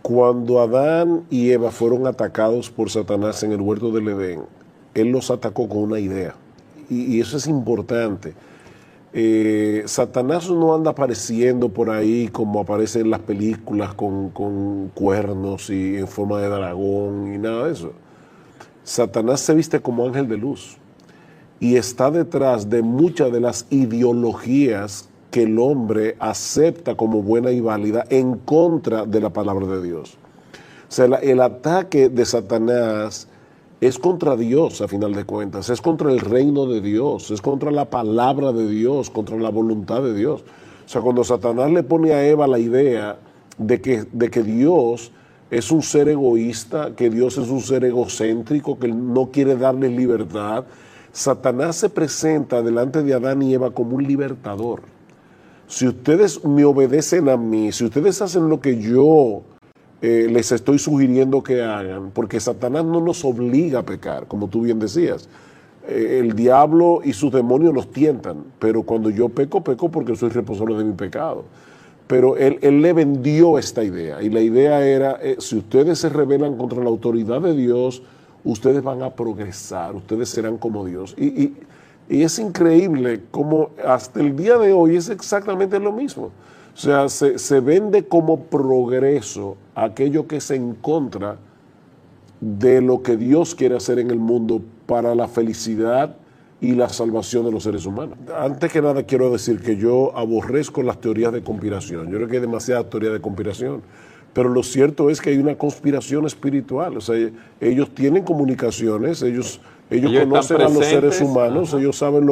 Cuando Adán y Eva fueron atacados por Satanás en el huerto del Edén, él los atacó con una idea. Y eso es importante. Satanás no anda apareciendo por ahí como aparece en las películas con cuernos y en forma de dragón y nada de eso. Satanás se viste como ángel de luz y está detrás de muchas de las ideologías que el hombre acepta como buena y válida en contra de la palabra de Dios. O sea, el ataque de Satanás es contra Dios, a final de cuentas, es contra el reino de Dios, es contra la palabra de Dios, contra la voluntad de Dios. O sea, cuando Satanás le pone a Eva la idea de que Dios es un ser egoísta, que Dios es un ser egocéntrico, que no quiere darles libertad, Satanás se presenta delante de Adán y Eva como un libertador. Si ustedes me obedecen a mí, si ustedes hacen lo que yo les estoy sugiriendo que hagan, porque Satanás no nos obliga a pecar, como tú bien decías. El diablo y sus demonios nos tientan, pero cuando yo peco, peco porque soy responsable de mi pecado. Pero él le vendió esta idea, y la idea era, si ustedes se rebelan contra la autoridad de Dios, ustedes van a progresar, ustedes serán como Dios. Y es increíble cómo hasta el día de hoy es exactamente lo mismo. O sea, se vende como progreso aquello que es en contra de lo que Dios quiere hacer en el mundo para la felicidad y la salvación de los seres humanos. Antes que nada quiero decir que yo aborrezco las teorías de conspiración. Yo creo que hay demasiadas teorías de conspiración. Pero lo cierto es que hay una conspiración espiritual. O sea, ellos tienen comunicaciones, ellos conocen a los seres humanos, ellos saben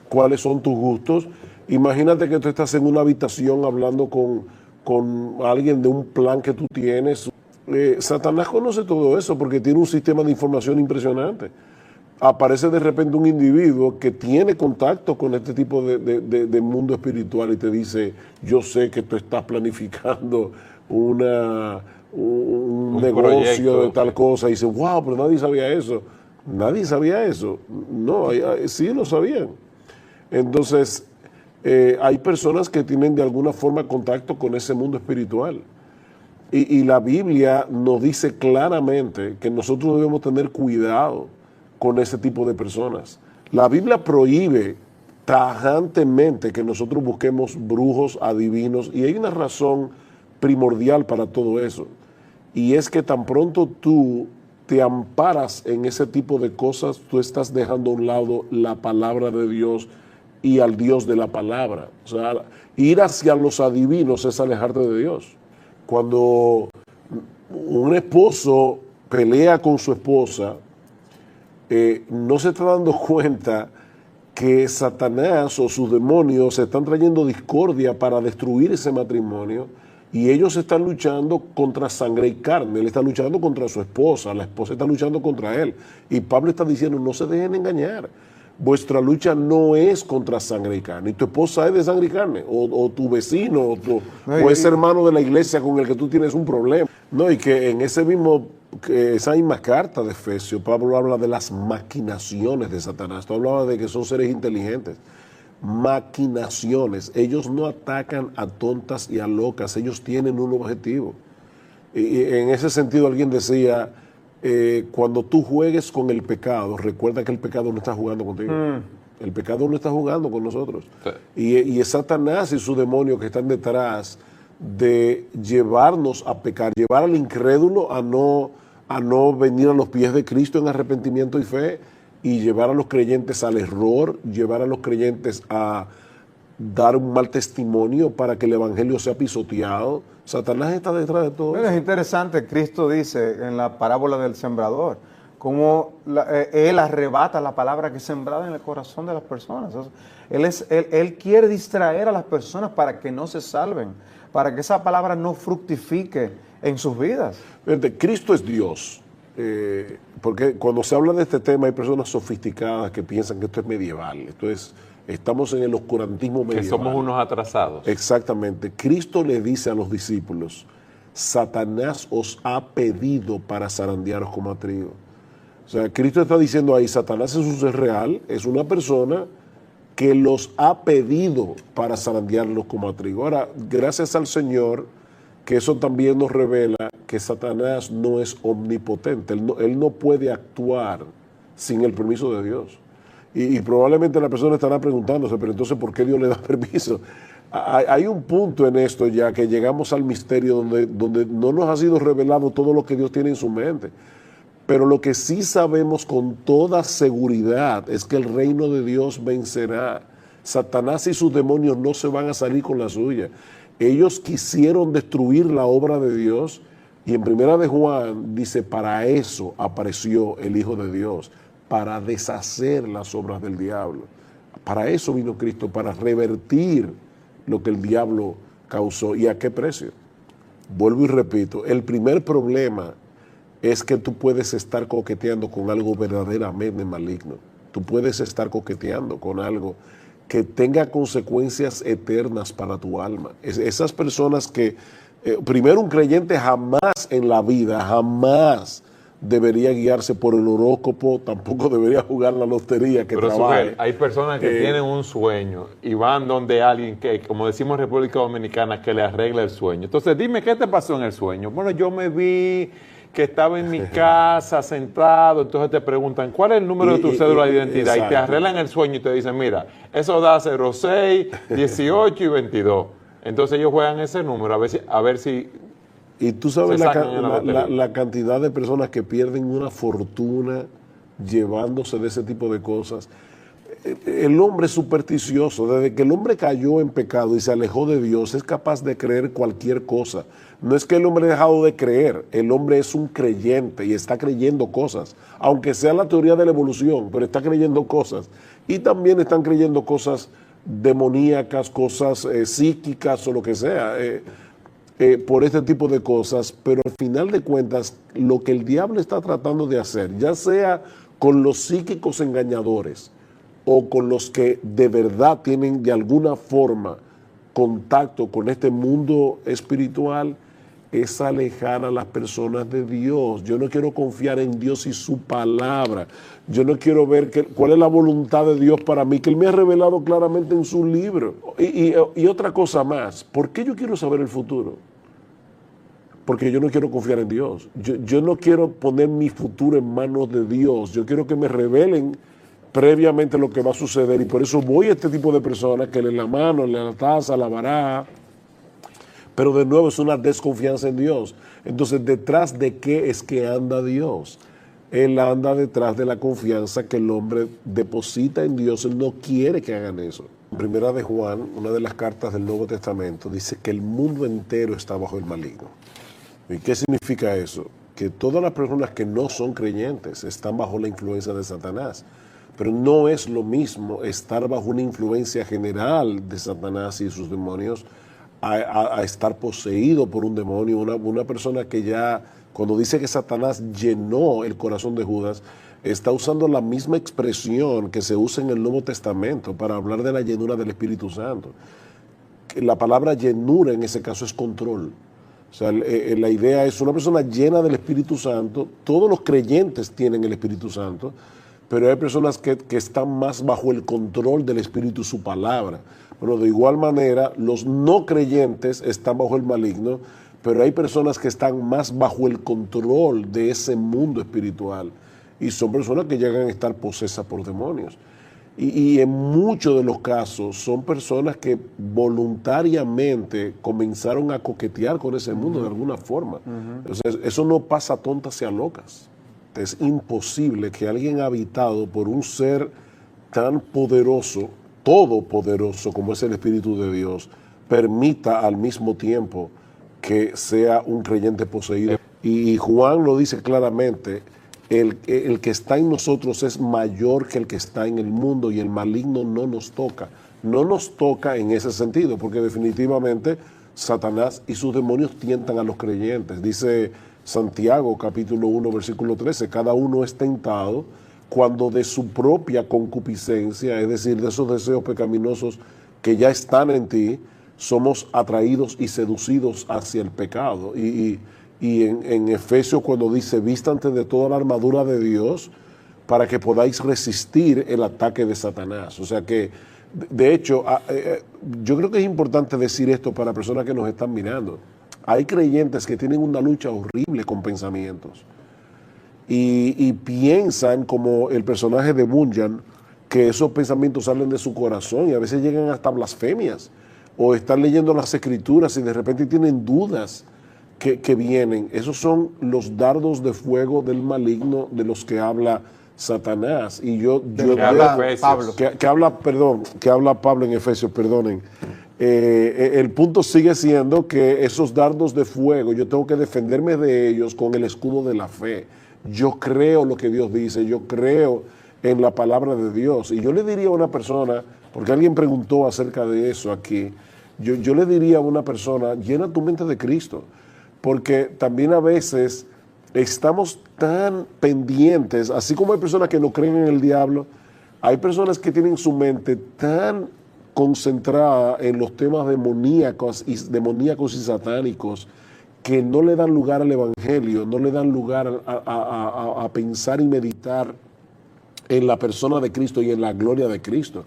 cuáles son tus gustos. Imagínate que tú estás en una habitación hablando con alguien de un plan que tú tienes. Satanás conoce todo eso porque tiene un sistema de información impresionante. Aparece de repente un individuo que tiene contacto con este tipo de mundo espiritual y te dice, yo sé que tú estás planificando un negocio proyecto de tal cosa, y dice, wow, pero nadie sabía eso. Nadie sabía eso. No, sí lo sabían. Entonces, hay personas que tienen de alguna forma contacto con ese mundo espiritual. Y la Biblia nos dice claramente que nosotros debemos tener cuidado con ese tipo de personas. La Biblia prohíbe tajantemente que nosotros busquemos brujos, adivinos, y hay una razón primordial para todo eso. Y es que tan pronto tú te amparas en ese tipo de cosas, tú estás dejando a un lado la palabra de Dios y al Dios de la palabra. O sea, ir hacia los adivinos es alejarte de Dios. Cuando un esposo pelea con su esposa, no se está dando cuenta que Satanás o sus demonios están trayendo discordia para destruir ese matrimonio, y ellos están luchando contra sangre y carne. Él está luchando contra su esposa, la esposa está luchando contra él. Y Pablo está diciendo, no se dejen engañar. Vuestra lucha no es contra sangre y carne. Y tu esposa es de sangre y carne, o tu vecino, o ese hermano de la iglesia con el que tú tienes un problema. No, y que en esa misma carta de Efesios, Pablo habla de las maquinaciones de Satanás. Tú hablabas de que son seres inteligentes. Maquinaciones. Ellos no atacan a tontas y a locas, ellos tienen un objetivo. Y en ese sentido alguien decía, cuando tú juegues con el pecado, recuerda que el pecado no está jugando contigo. El pecado no está jugando con nosotros. Sí. Y es Satanás y sus demonios que están detrás de llevarnos a pecar, llevar al incrédulo a no venir a los pies de Cristo en arrepentimiento y fe, y llevar a los creyentes al error, llevar a los creyentes a dar un mal testimonio para que el evangelio sea pisoteado. Satanás está detrás de todo eso. Es interesante, Cristo dice en la parábola del sembrador, cómo Él arrebata la palabra que es sembrada en el corazón de las personas. Él quiere distraer a las personas para que no se salven, para que esa palabra no fructifique en sus vidas. Fíjate, Cristo es Dios. Porque cuando se habla de este tema hay personas sofisticadas que piensan que esto es medieval, estamos en el oscurantismo medieval. Que somos unos atrasados. Exactamente. Cristo le dice a los discípulos, Satanás os ha pedido para zarandearos como a trigo. O sea, Cristo está diciendo ahí, Satanás es un ser real, es una persona que los ha pedido para zarandearlos como a trigo. Ahora, gracias al Señor, que eso también nos revela que Satanás no es omnipotente, él no puede actuar sin el permiso de Dios. Y probablemente la persona estará preguntándose, pero entonces, ¿por qué Dios le da permiso? Hay un punto en esto ya que llegamos al misterio donde no nos ha sido revelado todo lo que Dios tiene en su mente. Pero lo que sí sabemos con toda seguridad es que el reino de Dios vencerá. Satanás y sus demonios no se van a salir con la suya. Ellos quisieron destruir la obra de Dios y en Primera de Juan dice, para eso apareció el Hijo de Dios, para deshacer las obras del diablo. Para eso vino Cristo, para revertir lo que el diablo causó. ¿Y a qué precio? Vuelvo y repito, el primer problema es que tú puedes estar coqueteando con algo verdaderamente maligno. Tú puedes estar coqueteando con algo que tenga consecuencias eternas para tu alma. Esas personas que, primero, un creyente jamás en la vida, jamás debería guiarse por el horóscopo, tampoco debería jugar la lotería que trabaje. Hay personas que tienen un sueño y van donde alguien que, como decimos en República Dominicana, que le arregla el sueño. Entonces, dime, ¿qué te pasó en el sueño? Bueno, yo me vi que estaba en mi casa sentado, entonces te preguntan, ¿cuál es el número de tu cédula de identidad? Exacto. Y te arreglan el sueño y te dicen, mira, eso da 06, 18 y 22. Entonces ellos juegan ese número a ver si y tú sabes se sacan en la lotería. la cantidad de personas que pierden una fortuna llevándose de ese tipo de cosas. El hombre es supersticioso. Desde que el hombre cayó en pecado y se alejó de Dios, es capaz de creer cualquier cosa. No es que el hombre haya dejado de creer, el hombre es un creyente y está creyendo cosas, aunque sea la teoría de la evolución, pero está creyendo cosas. Y también están creyendo cosas demoníacas, cosas psíquicas o lo que sea, por este tipo de cosas. Pero al final de cuentas, lo que el diablo está tratando de hacer, ya sea con los psíquicos engañadores, o con los que de verdad tienen de alguna forma contacto con este mundo espiritual, es alejar a las personas de Dios. Yo no quiero confiar en Dios y su palabra. Yo no quiero ver cuál es la voluntad de Dios para mí, que Él me ha revelado claramente en su libro. Y otra cosa más, ¿por qué yo quiero saber el futuro? Porque yo no quiero confiar en Dios. Yo no quiero poner mi futuro en manos de Dios. Yo quiero que me revelen previamente lo que va a suceder, y por eso voy a este tipo de personas que leen la mano, leen la taza, la baraja, pero de nuevo es una desconfianza en Dios. Entonces, ¿detrás de qué es que anda Dios? Él anda detrás de la confianza que el hombre deposita en Dios. Él no quiere que hagan eso. En Primera de Juan, una de las cartas del Nuevo Testamento, dice que el mundo entero está bajo el maligno. ¿Y qué significa eso? Que todas las personas que no son creyentes están bajo la influencia de Satanás. Pero no es lo mismo estar bajo una influencia general de Satanás y sus demonios a estar poseído por un demonio. Una persona que ya, cuando dice que Satanás llenó el corazón de Judas, está usando la misma expresión que se usa en el Nuevo Testamento para hablar de la llenura del Espíritu Santo. La palabra llenura en ese caso es control. O sea, la idea es una persona llena del Espíritu Santo. Todos los creyentes tienen el Espíritu Santo, pero hay personas que están más bajo el control del Espíritu y su palabra. Bueno, de igual manera, los no creyentes están bajo el maligno, pero hay personas que están más bajo el control de ese mundo espiritual. Y son personas que llegan a estar posesas por demonios. Y en muchos de los casos son personas que voluntariamente comenzaron a coquetear con ese mundo de alguna forma. O sea, eso no pasa a tontas y a locas. Es imposible que alguien habitado por un ser tan poderoso, todopoderoso como es el Espíritu de Dios, permita al mismo tiempo que sea un creyente poseído. Y Juan lo dice claramente, el que está en nosotros es mayor que el que está en el mundo, y el maligno no nos toca. No nos toca en ese sentido, porque definitivamente Satanás y sus demonios tientan a los creyentes. Dice Santiago capítulo 1 versículo 13, cada uno es tentado cuando de su propia concupiscencia, es decir, de esos deseos pecaminosos que ya están en ti, somos atraídos y seducidos hacia el pecado. Y en Efesios, cuando dice, vístanse de toda la armadura de Dios para que podáis resistir el ataque de Satanás. O sea que, de hecho, yo creo que es importante decir esto para personas que nos están mirando. Hay creyentes que tienen una lucha horrible con pensamientos y piensan, como el personaje de Bunyan, que esos pensamientos salen de su corazón y a veces llegan hasta blasfemias, o están leyendo las escrituras y de repente tienen dudas que vienen. Esos son los dardos de fuego del maligno de los que habla Satanás. Y que habla Pablo. Que habla Pablo en Efesios, perdonen. El punto sigue siendo que esos dardos de fuego, yo tengo que defenderme de ellos con el escudo de la fe. Yo creo lo que Dios dice, yo creo en la palabra de Dios. Y yo le diría a una persona, porque alguien preguntó acerca de eso aquí, yo le diría a una persona, llena tu mente de Cristo, porque también a veces estamos tan pendientes, así como hay personas que no creen en el diablo, hay personas que tienen su mente tan concentrada en los temas demoníacos y satánicos que no le dan lugar al evangelio, no le dan lugar a pensar y meditar en la persona de Cristo y en la gloria de Cristo.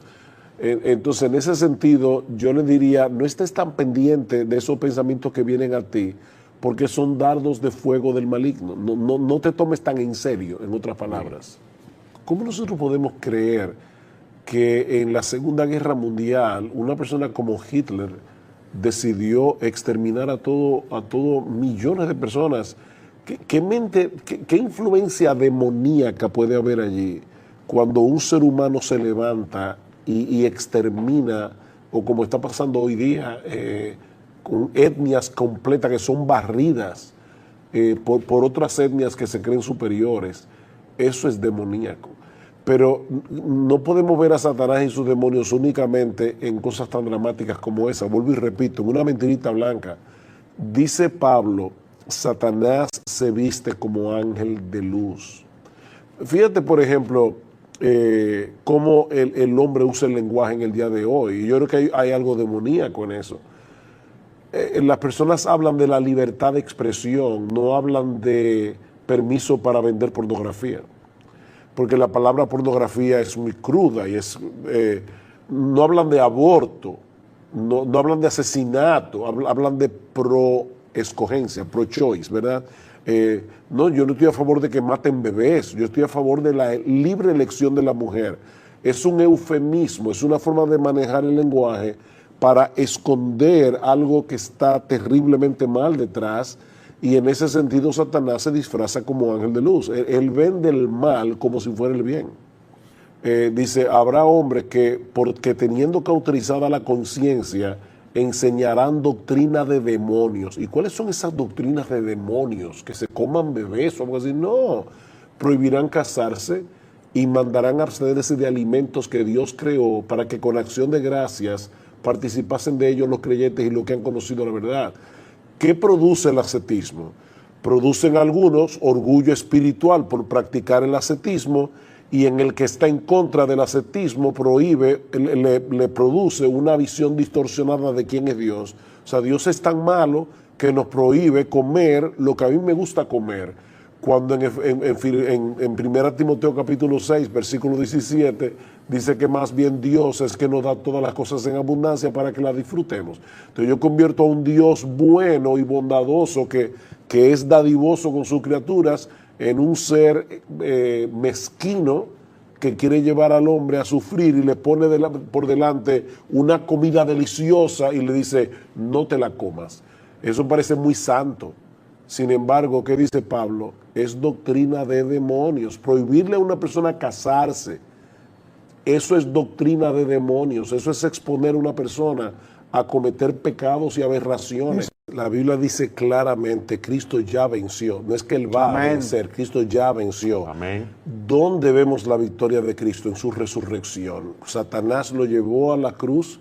Entonces, en ese sentido, yo le diría, no estés tan pendiente de esos pensamientos que vienen a ti, porque son dardos de fuego del maligno. No te tomes tan en serio, en otras palabras. ¿Cómo nosotros podemos creer que en la Segunda Guerra Mundial una persona como Hitler decidió exterminar a todo millones de personas? ¿Qué influencia demoníaca puede haber allí cuando un ser humano se levanta y extermina, o como está pasando hoy día, con etnias completas que son barridas por otras etnias que se creen superiores? Eso es demoníaco. Pero no podemos ver a Satanás y sus demonios únicamente en cosas tan dramáticas como esa. Vuelvo y repito, en una mentirita blanca. Dice Pablo, Satanás se viste como ángel de luz. Fíjate, por ejemplo, cómo el hombre usa el lenguaje en el día de hoy. Y yo creo que hay algo demoníaco en eso. Las personas hablan de la libertad de expresión, no hablan de permiso para vender pornografía. Porque la palabra pornografía es muy cruda y no hablan de aborto, no hablan de asesinato, hablan de pro-escogencia, pro-choice, ¿verdad? No, yo no estoy a favor de que maten bebés, yo estoy a favor de la libre elección de la mujer. Es un eufemismo, es una forma de manejar el lenguaje para esconder algo que está terriblemente mal detrás. Y en ese sentido Satanás se disfraza como ángel de luz. Él vende el mal como si fuera el bien. Dice, habrá hombres que, porque teniendo cauterizada la conciencia, enseñarán doctrina de demonios. ¿Y cuáles son esas doctrinas de demonios? Que se coman bebés o algo así. No, prohibirán casarse y mandarán abstenerse de alimentos que Dios creó para que con acción de gracias participasen de ellos los creyentes y los que han conocido la verdad. ¿Qué produce el ascetismo? Producen algunos orgullo espiritual por practicar el ascetismo, y en el que está en contra del ascetismo le produce una visión distorsionada de quién es Dios. O sea, Dios es tan malo que nos prohíbe comer lo que a mí me gusta comer. Cuando en 1 Timoteo capítulo 6, versículo 17, dice que más bien Dios es que nos da todas las cosas en abundancia para que las disfrutemos. Entonces yo convierto a un Dios bueno y bondadoso que es dadivoso con sus criaturas en un ser mezquino que quiere llevar al hombre a sufrir y le pone por delante una comida deliciosa y le dice, no te la comas. Eso parece muy santo. Sin embargo, ¿qué dice Pablo? Es doctrina de demonios. Prohibirle a una persona casarse, eso es doctrina de demonios. Eso es exponer a una persona a cometer pecados y aberraciones. La Biblia dice claramente, Cristo ya venció. No es que Él va a vencer, Cristo ya venció. Amén. ¿Dónde vemos la victoria de Cristo? En su resurrección. Satanás lo llevó a la cruz,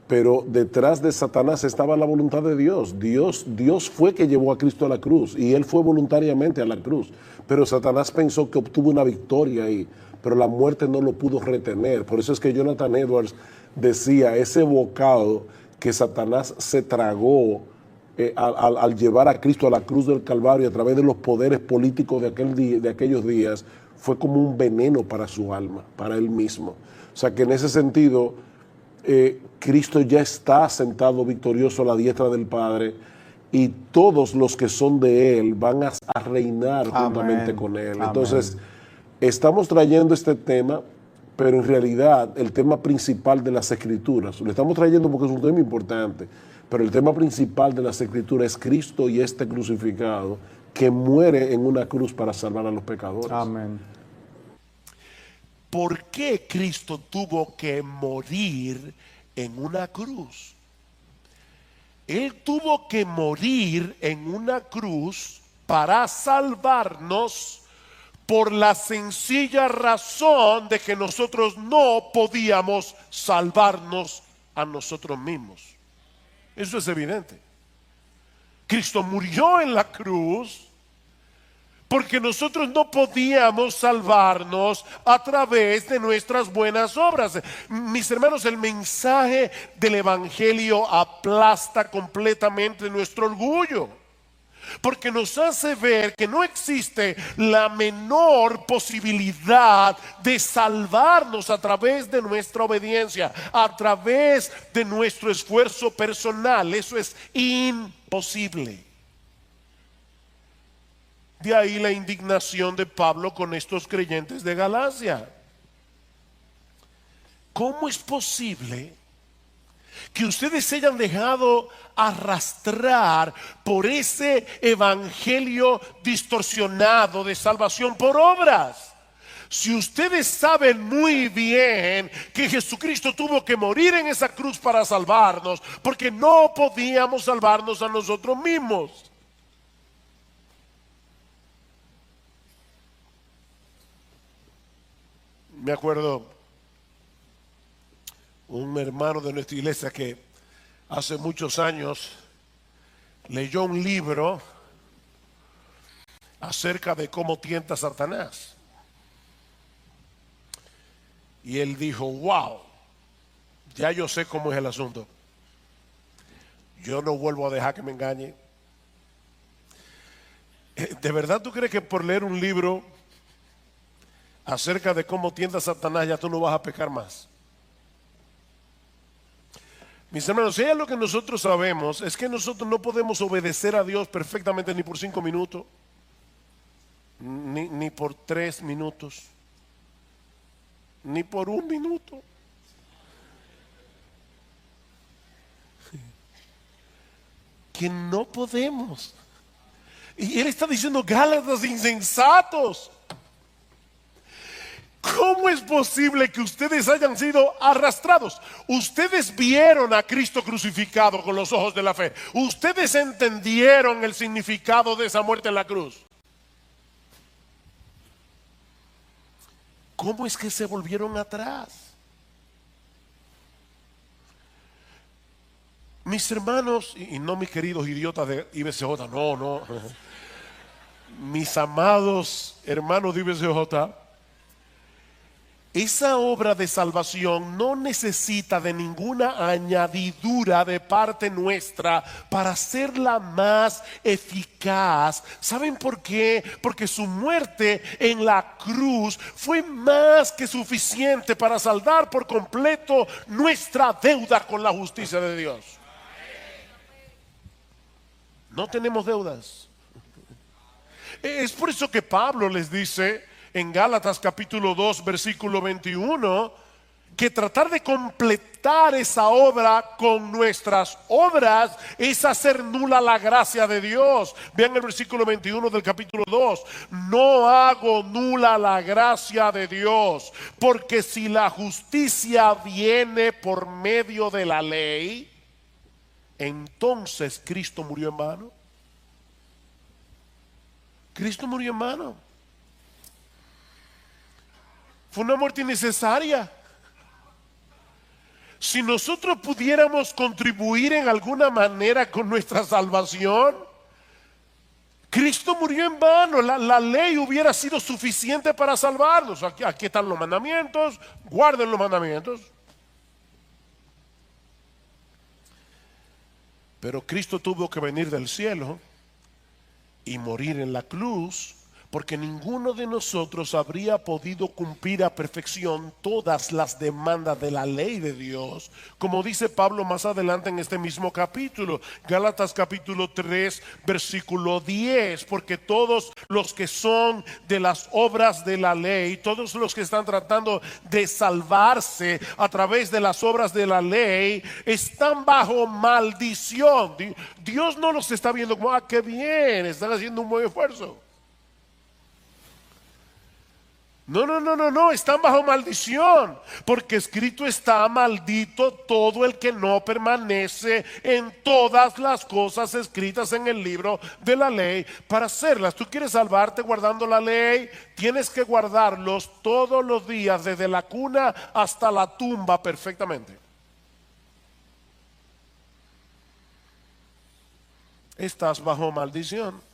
pero detrás de Satanás estaba la voluntad de Dios. Dios fue que llevó a Cristo a la cruz y Él fue voluntariamente a la cruz. Pero Satanás pensó que obtuvo una victoria ahí, pero la muerte no lo pudo retener. Por eso es que Jonathan Edwards decía, ese bocado que Satanás se tragó al llevar a Cristo a la cruz del Calvario a través de los poderes políticos de aquellos días, fue como un veneno para su alma, para él mismo. O sea que en ese sentido, Cristo ya está sentado victorioso a la diestra del Padre, y todos los que son de Él van a reinar juntamente Amén. con Él. Amén. Entonces, estamos trayendo este tema, pero en realidad el tema principal de las Escrituras, lo estamos trayendo porque es un tema importante, pero el tema principal de las Escrituras es Cristo y este crucificado que muere en una cruz para salvar a los pecadores. Amén. ¿Por qué Cristo tuvo que morir en una cruz? Él tuvo que morir en una cruz para salvarnos por la sencilla razón de que nosotros no podíamos salvarnos a nosotros mismos. Eso es evidente. Cristo murió en la cruz porque nosotros no podíamos salvarnos a través de nuestras buenas obras. Mis hermanos, el mensaje del Evangelio aplasta completamente nuestro orgullo, porque nos hace ver que no existe la menor posibilidad de salvarnos a través de nuestra obediencia, a través de nuestro esfuerzo personal. Eso es imposible. De ahí la indignación de Pablo con estos creyentes de Galacia. ¿Cómo es posible que ustedes se hayan dejado arrastrar por ese evangelio distorsionado de salvación por obras? Si ustedes saben muy bien que Jesucristo tuvo que morir en esa cruz para salvarnos, porque no podíamos salvarnos a nosotros mismos. Me acuerdo un hermano de nuestra iglesia que hace muchos años leyó un libro acerca de cómo tienta a Satanás. Y él dijo, wow, ya yo sé cómo es el asunto. Yo no vuelvo a dejar que me engañe. ¿De verdad tú crees que por leer un libro acerca de cómo tienta a Satanás ya tú no vas a pecar más? Mis hermanos, si hay algo que nosotros sabemos es que nosotros no podemos obedecer a Dios perfectamente ni por 5 minutos, ni por 3 minutos, ni por 1 minuto. Que no podemos. Y él está diciendo, Gálatas insensatos, ¿cómo es posible que ustedes hayan sido arrastrados? Ustedes vieron a Cristo crucificado con los ojos de la fe. Ustedes entendieron el significado de esa muerte en la cruz. ¿Cómo es que se volvieron atrás? Mis hermanos, y no mis queridos idiotas de IBCJ, no. Mis amados hermanos de IBCJ, esa obra de salvación no necesita de ninguna añadidura de parte nuestra para hacerla más eficaz. ¿Saben por qué? Porque su muerte en la cruz fue más que suficiente para saldar por completo nuestra deuda con la justicia de Dios. No tenemos deudas. Es por eso que Pablo les dice en Gálatas capítulo 2 versículo 21 que tratar de completar esa obra con nuestras obras es hacer nula la gracia de Dios. Vean el versículo 21 del capítulo 2. No hago nula la gracia de Dios, porque si la justicia viene por medio de la ley, entonces Cristo murió en vano. Cristo murió en vano. Fue una muerte innecesaria. Si nosotros pudiéramos contribuir en alguna manera con nuestra salvación, Cristo murió en vano. La ley hubiera sido suficiente para salvarnos. Aquí están los mandamientos, guarden los mandamientos. Pero Cristo tuvo que venir del cielo y morir en la cruz porque ninguno de nosotros habría podido cumplir a perfección todas las demandas de la ley de Dios, como dice Pablo más adelante en este mismo capítulo, Gálatas capítulo 3, versículo 10, porque todos los que son de las obras de la ley, todos los que están tratando de salvarse a través de las obras de la ley, están bajo maldición. Dios no los está viendo como, qué bien, están haciendo un buen esfuerzo. No, están bajo maldición, porque escrito está: maldito todo el que no permanece en todas las cosas escritas en el libro de la ley para hacerlas. Tú quieres salvarte guardando la ley, tienes que guardarlos todos los días, desde la cuna hasta la tumba, perfectamente. Estás bajo maldición.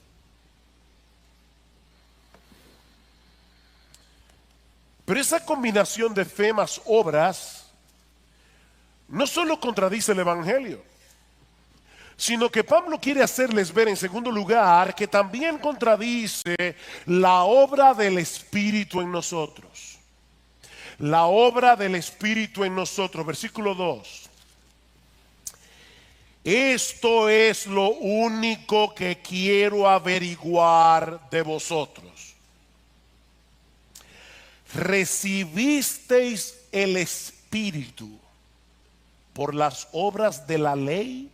Pero esa combinación de fe más obras no solo contradice el Evangelio, sino que Pablo quiere hacerles ver, en segundo lugar, que también contradice la obra del Espíritu en nosotros. La obra del Espíritu en nosotros. Versículo 2. Esto es lo único que quiero averiguar de vosotros. ¿Recibisteis el Espíritu por las obras de la ley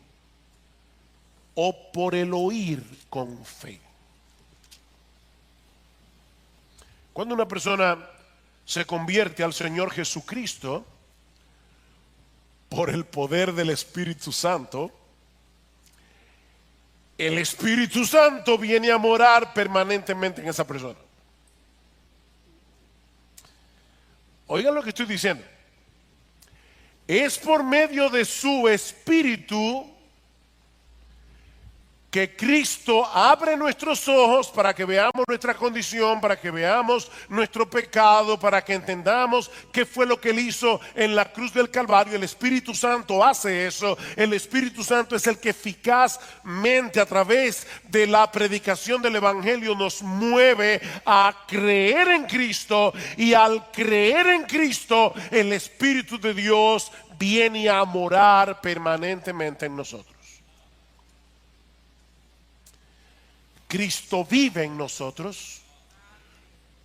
o por el oír con fe? Cuando una persona se convierte al Señor Jesucristo por el poder del Espíritu Santo, el Espíritu Santo viene a morar permanentemente en esa persona. Oigan lo que estoy diciendo. Es por medio de su Espíritu que Cristo abre nuestros ojos para que veamos nuestra condición, para que veamos nuestro pecado, para que entendamos qué fue lo que Él hizo en la cruz del Calvario. El Espíritu Santo hace eso. El Espíritu Santo es el que eficazmente, a través de la predicación del Evangelio, nos mueve a creer en Cristo, y al creer en Cristo, el Espíritu de Dios viene a morar permanentemente en nosotros. Cristo vive en nosotros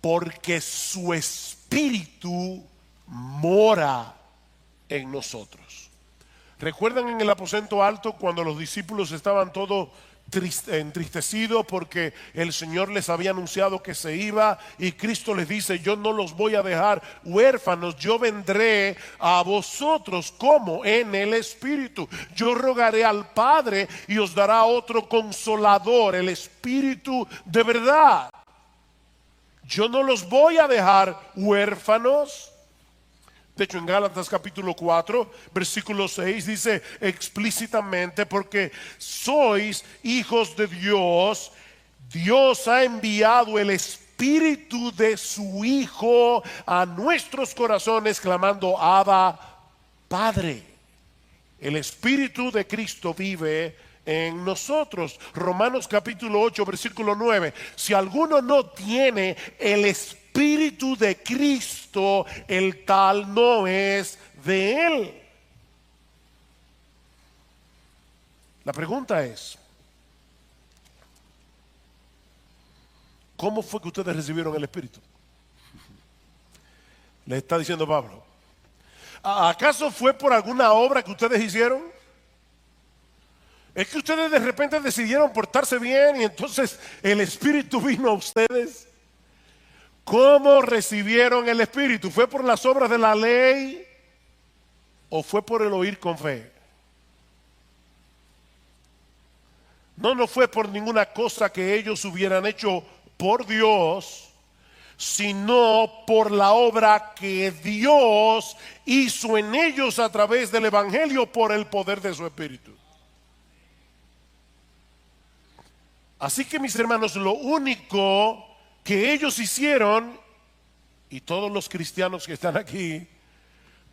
porque su Espíritu mora en nosotros. ¿Recuerdan en el aposento alto cuando los discípulos estaban todos entristecidos porque el Señor les había anunciado que se iba, y Cristo les dice: yo no los voy a dejar huérfanos, yo vendré a vosotros como en el Espíritu, yo rogaré al Padre y os dará otro consolador, el Espíritu de verdad. Yo no los voy a dejar huérfanos. De hecho, en Gálatas capítulo 4, versículo 6 dice explícitamente: porque sois hijos de Dios, Dios ha enviado el Espíritu de su Hijo a nuestros corazones, clamando: Abba, Padre. El Espíritu de Cristo vive en nosotros. Romanos capítulo 8, versículo 9: si alguno no tiene el Espíritu de Cristo, el tal no es de Él. La pregunta es: ¿cómo fue que ustedes recibieron el Espíritu? Les está diciendo Pablo. ¿Acaso fue por alguna obra que ustedes hicieron? ¿Es que ustedes de repente decidieron portarse bien y entonces el Espíritu vino a ustedes? ¿Cómo recibieron el Espíritu? ¿Fue por las obras de la ley o fue por el oír con fe? No fue por ninguna cosa que ellos hubieran hecho por Dios, sino por la obra que Dios hizo en ellos a través del Evangelio por el poder de su Espíritu. Así que, mis hermanos, lo único que ellos hicieron, y todos los cristianos que están aquí,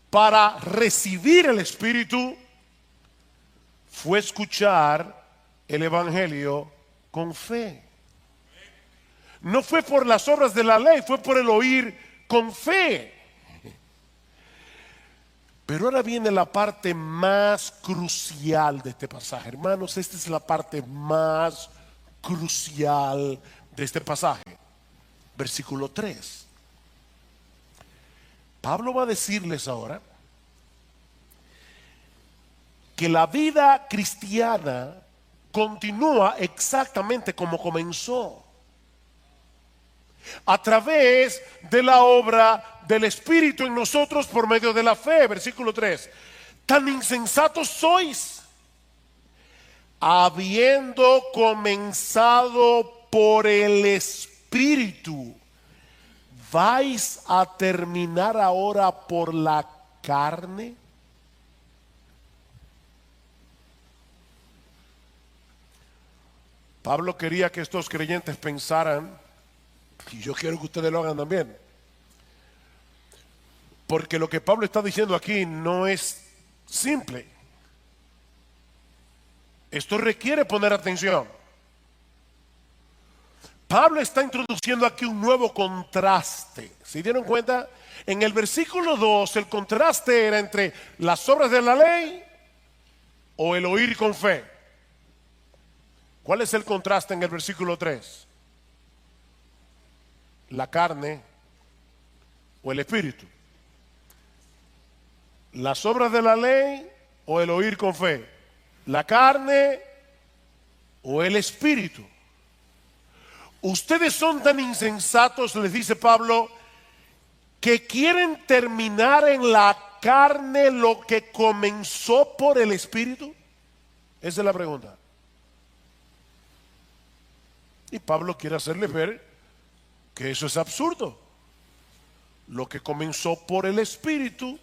para recibir el Espíritu, fue escuchar el Evangelio con fe. No fue por las obras de la ley, fue por el oír con fe. Pero ahora viene la parte más crucial de este pasaje. Hermanos, esta es la parte más crucial de este pasaje. Versículo 3. Pablo va a decirles ahora que la vida cristiana continúa exactamente como comenzó, a través de la obra del Espíritu en nosotros por medio de la fe. Versículo 3. Tan insensatos sois, habiendo comenzado por el Espíritu, ¿vais a terminar ahora por la carne? Pablo quería que estos creyentes pensaran, y yo quiero que ustedes lo hagan también, porque lo que Pablo está diciendo aquí no es simple. Esto requiere poner atención. Pablo está introduciendo aquí un nuevo contraste. ¿Se dieron cuenta? En el versículo 2 el contraste era entre las obras de la ley o el oír con fe. ¿Cuál es el contraste en el versículo 3? La carne o el espíritu. Las obras de la ley o el oír con fe. La carne o el espíritu. Ustedes son tan insensatos, les dice Pablo, que quieren terminar en la carne lo que comenzó por el espíritu. Esa es la pregunta. Y Pablo quiere hacerles ver que eso es absurdo. Lo que comenzó por el espíritu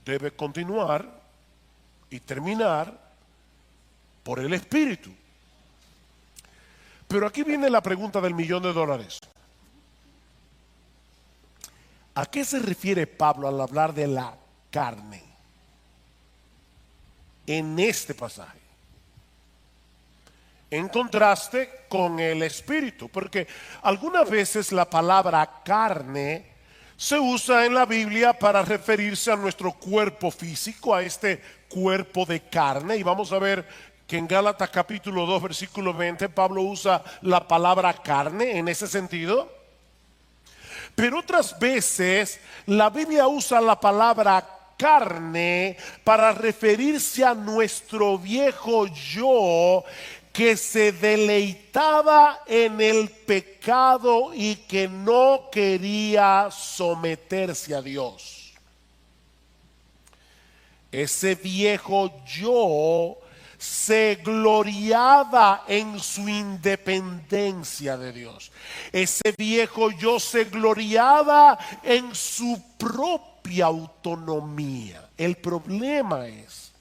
debe continuar y terminar por el espíritu. Pero aquí viene la pregunta del $1.000.000. ¿A qué se refiere Pablo al hablar de la carne en este pasaje? En contraste con el espíritu, porque algunas veces la palabra carne se usa en la Biblia para referirse a nuestro cuerpo físico, a este cuerpo de carne, y vamos a ver que en Gálatas capítulo 2 versículo 20 Pablo usa la palabra carne en ese sentido. Pero otras veces la Biblia usa la palabra carne para referirse a nuestro viejo yo que se deleitaba en el pecado y que no quería someterse a Dios. Ese viejo yo se gloriaba en su independencia de Dios. Ese viejo yo se gloriaba en su propia autonomía. El problema es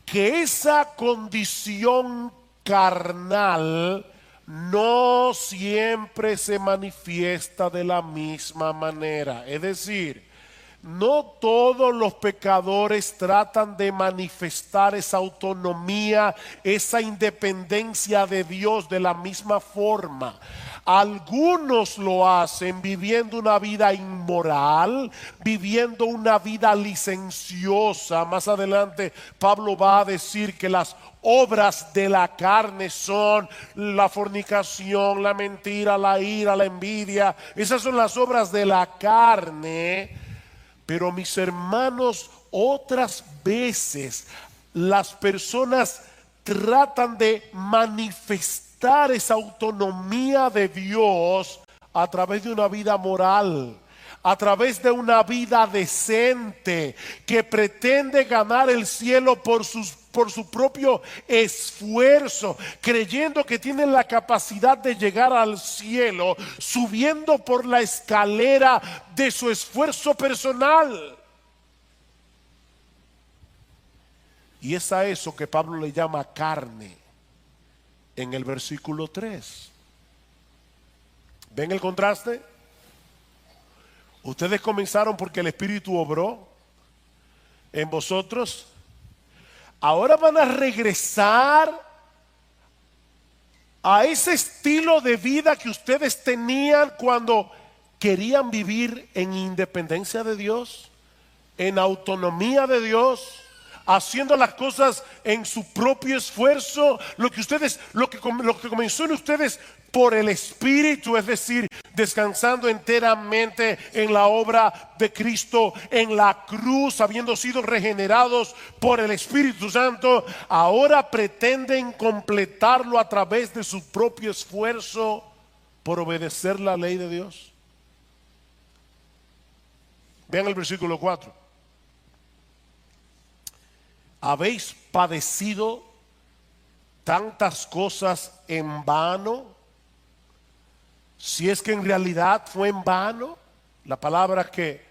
que esa condición carnal no siempre se manifiesta de la misma manera. Es decir, no todos los pecadores tratan de manifestar esa autonomía, esa independencia de Dios de la misma forma. Algunos lo hacen viviendo una vida inmoral, viviendo una vida licenciosa. Más adelante Pablo va a decir que las obras de la carne son la fornicación, la mentira, la ira, la envidia. Esas son las obras de la carne. Pero mis hermanos, otras veces las personas tratan de manifestar esa autonomía de Dios a través de una vida moral, a través de una vida decente, que pretende ganar el cielo por su propio esfuerzo, creyendo que tienen la capacidad de llegar al cielo, subiendo por la escalera de su esfuerzo personal. Y es a eso que Pablo le llama carne en el versículo 3. ¿Ven el contraste? Ustedes comenzaron porque el Espíritu obró en vosotros. Ahora van a regresar a ese estilo de vida que ustedes tenían cuando querían vivir en independencia de Dios, en autonomía de Dios, haciendo las cosas en su propio esfuerzo, lo que comenzó en ustedes por el Espíritu, es decir, descansando enteramente en la obra de Cristo en la cruz, habiendo sido regenerados por el Espíritu Santo, ahora pretenden completarlo a través de su propio esfuerzo por obedecer la ley de Dios. Vean el versículo 4. ¿Habéis padecido tantas cosas en vano? Si es que en realidad fue en vano, la palabra que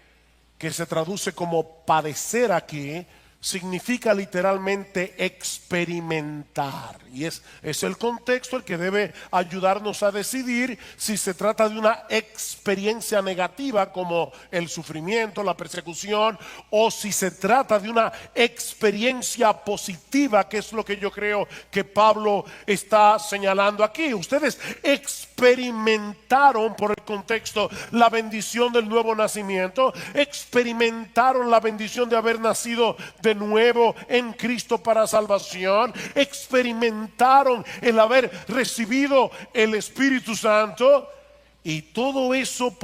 se traduce como padecer aquí significa literalmente experimentar, y es el contexto el que debe ayudarnos a decidir si se trata de una experiencia negativa como el sufrimiento, la persecución, o si se trata de una experiencia positiva, que es lo que yo creo que Pablo está señalando aquí. Ustedes experimentaron, por el contexto, la bendición del nuevo nacimiento, experimentaron la bendición de haber nacido de nuevo en Cristo para salvación, experimentaron el haber recibido el Espíritu Santo, y todo eso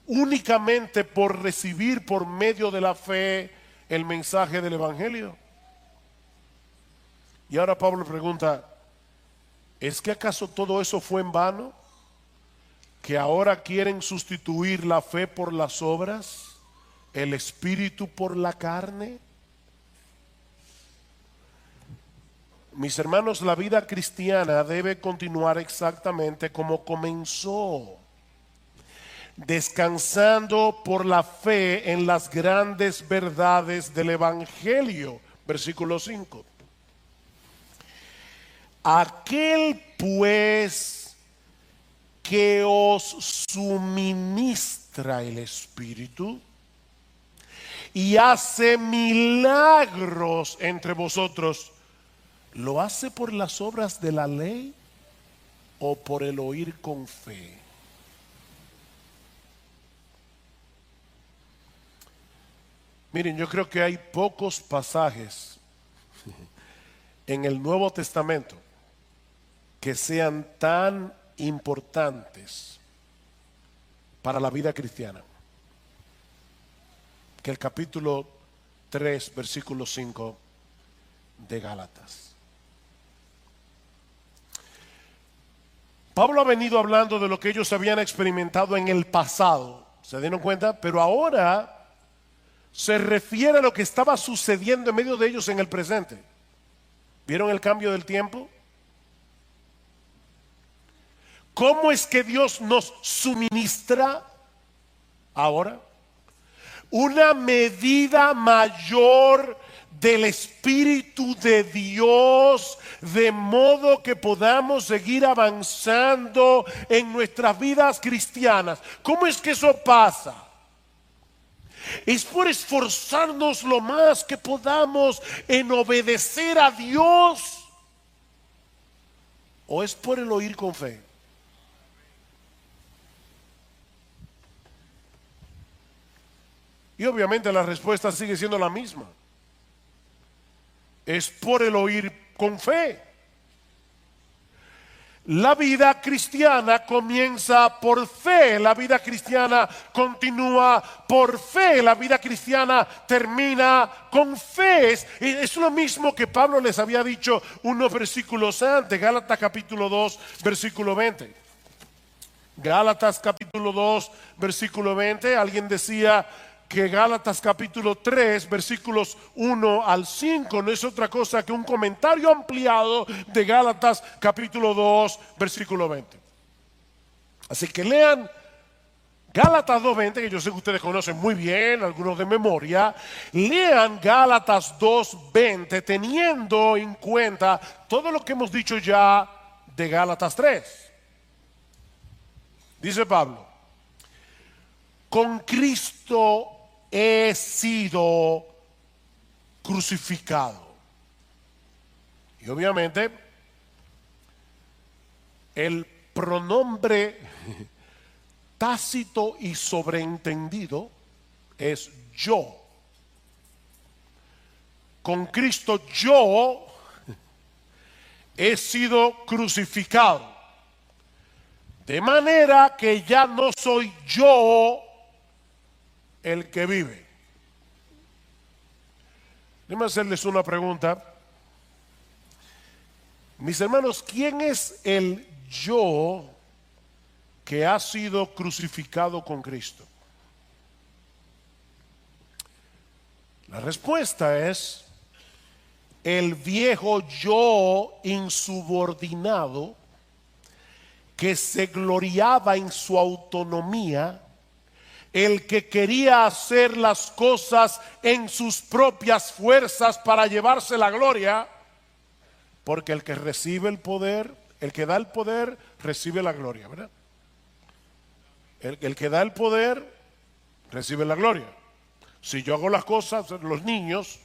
únicamente por recibir por medio de la fe el mensaje del Evangelio. Y ahora Pablo pregunta: ¿es que acaso todo eso fue en vano? ¿Que ahora quieren sustituir la fe por las obras, el Espíritu por la carne? Mis hermanos, la vida cristiana debe continuar exactamente como comenzó, descansando por la fe en las grandes verdades del Evangelio. Versículo 5. Aquel pues que os suministra el Espíritu y hace milagros entre vosotros, ¿lo hace por las obras de la ley o por el oír con fe? Miren, yo creo que hay pocos pasajes en el Nuevo Testamento que sean tan importantes para la vida cristiana que el capítulo 3, versículo 5 de Gálatas. Pablo ha venido hablando de lo que ellos habían experimentado en el pasado, ¿se dieron cuenta? Pero ahora se refiere a lo que estaba sucediendo en medio de ellos en el presente. ¿Vieron el cambio del tiempo? ¿Cómo es que Dios nos suministra ahora? Una medida mayor del Espíritu de Dios, de modo que podamos seguir avanzando en nuestras vidas cristianas. ¿Cómo es que eso pasa? Es por esforzarnos lo más que podamos en obedecer a Dios, ¿o es por el oír con fe? Y obviamente la respuesta sigue siendo la misma. Es por el oír con fe. La vida cristiana comienza por fe, la vida cristiana continúa por fe, la vida cristiana termina con fe. Es lo mismo que Pablo les había dicho unos versículos antes, Gálatas capítulo 2, versículo 20. Gálatas capítulo 2, versículo 20, alguien decía que Gálatas capítulo 3, versículos 1 al 5 no es otra cosa que un comentario ampliado de Gálatas capítulo 2, versículo 20. Así que lean Gálatas 2:20, que yo sé que ustedes conocen muy bien, algunos de memoria. Lean Gálatas 2:20 teniendo en cuenta todo lo que hemos dicho ya de Gálatas 3. Dice Pablo: con Cristo he sido crucificado. Y obviamente el pronombre tácito y sobreentendido es yo. Con Cristo yo he sido crucificado. De manera que ya no soy yo el que vive. Déjenme hacerles una pregunta. Mis hermanos, ¿quién es el yo que ha sido crucificado con Cristo? La respuesta es el viejo yo insubordinado que se gloriaba en su autonomía, el que quería hacer las cosas en sus propias fuerzas para llevarse la gloria, porque el que recibe el poder, el que da el poder, recibe la gloria, ¿verdad? El que da el poder, recibe la gloria. Si yo hago las cosas, los niños,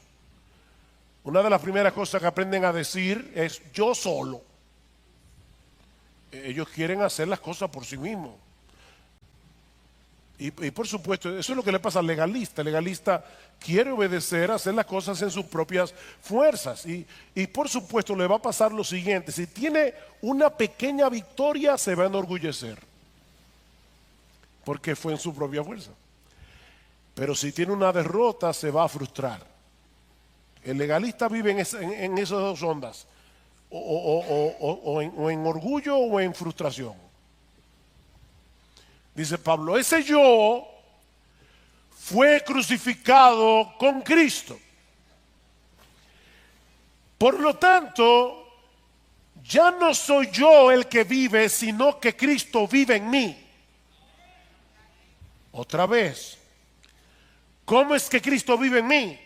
una de las primeras cosas que aprenden a decir es yo solo. Ellos quieren hacer las cosas por sí mismos. Y por supuesto, eso es lo que le pasa al legalista. El legalista quiere obedecer, hacer las cosas en sus propias fuerzas. Y por supuesto le va a pasar lo siguiente. Si tiene una pequeña victoria, se va a enorgullecer. Porque fue en su propia fuerza. Pero si tiene una derrota, se va a frustrar. El legalista vive en esas dos ondas. O en orgullo o en frustración. Dice Pablo, ese yo fue crucificado con Cristo. Por lo tanto, ya no soy yo el que vive, sino que Cristo vive en mí. Otra vez, ¿cómo es que Cristo vive en mí?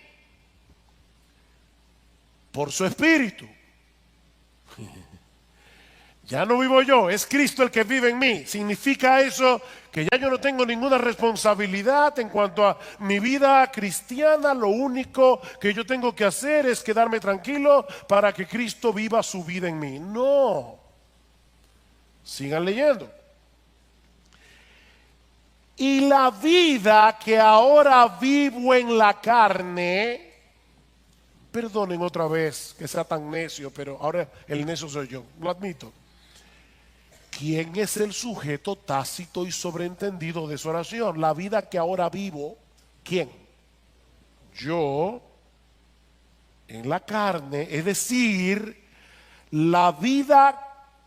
Por su Espíritu. Ya no vivo yo, es Cristo el que vive en mí. Significa eso que ya yo no tengo ninguna responsabilidad en cuanto a mi vida cristiana. Lo único que yo tengo que hacer es quedarme tranquilo para que Cristo viva su vida en mí. No. Sigan leyendo. Y la vida que ahora vivo en la carne, perdonen otra vez que sea tan necio, pero ahora el necio soy yo, lo admito. ¿Quién es el sujeto tácito y sobreentendido de su oración? La vida que ahora vivo, ¿quién? Yo, en la carne, es decir, la vida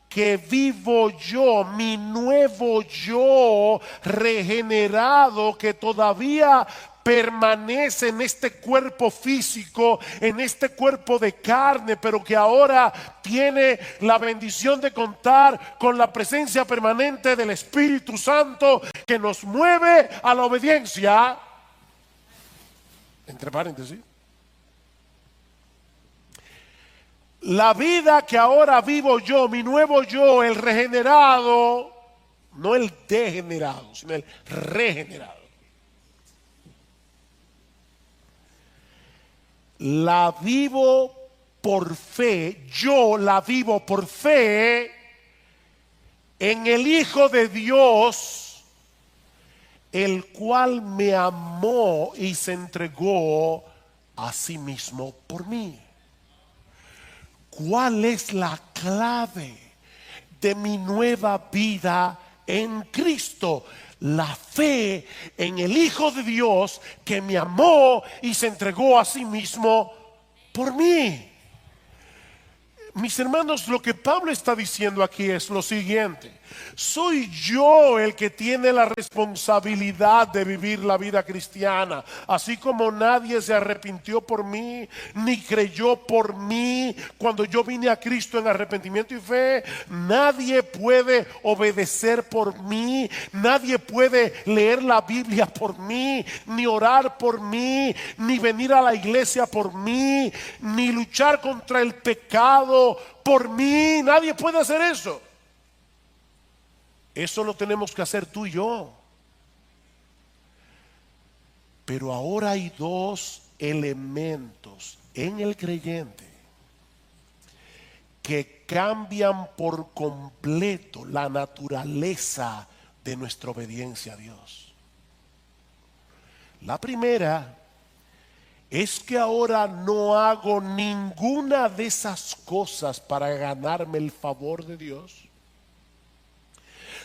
que vivo yo, mi nuevo yo regenerado que todavía permanece en este cuerpo físico, en este cuerpo de carne, pero que ahora tiene la bendición de contar con la presencia permanente del Espíritu Santo que nos mueve a la obediencia. Entre paréntesis. La vida que ahora vivo yo, mi nuevo yo, el regenerado, no el degenerado, sino el regenerado. La vivo por fe, yo la vivo por fe en el Hijo de Dios, el cual me amó y se entregó a sí mismo por mí. ¿Cuál es la clave de mi nueva vida en Cristo? La fe en el Hijo de Dios que me amó y se entregó a sí mismo por mí. Mis hermanos, lo que Pablo está diciendo aquí es lo siguiente. Soy yo el que tiene la responsabilidad de vivir la vida cristiana. Así como nadie se arrepintió por mí, ni creyó por mí cuando yo vine a Cristo en arrepentimiento y fe, nadie puede obedecer por mí, nadie puede leer la Biblia por mí, ni orar por mí, ni venir a la iglesia por mí, ni luchar contra el pecado por mí. Nadie puede hacer eso. Eso lo tenemos que hacer tú y yo. Pero ahora hay dos elementos en el creyente que cambian por completo la naturaleza de nuestra obediencia a Dios. La primera es que ahora no hago ninguna de esas cosas para ganarme el favor de Dios,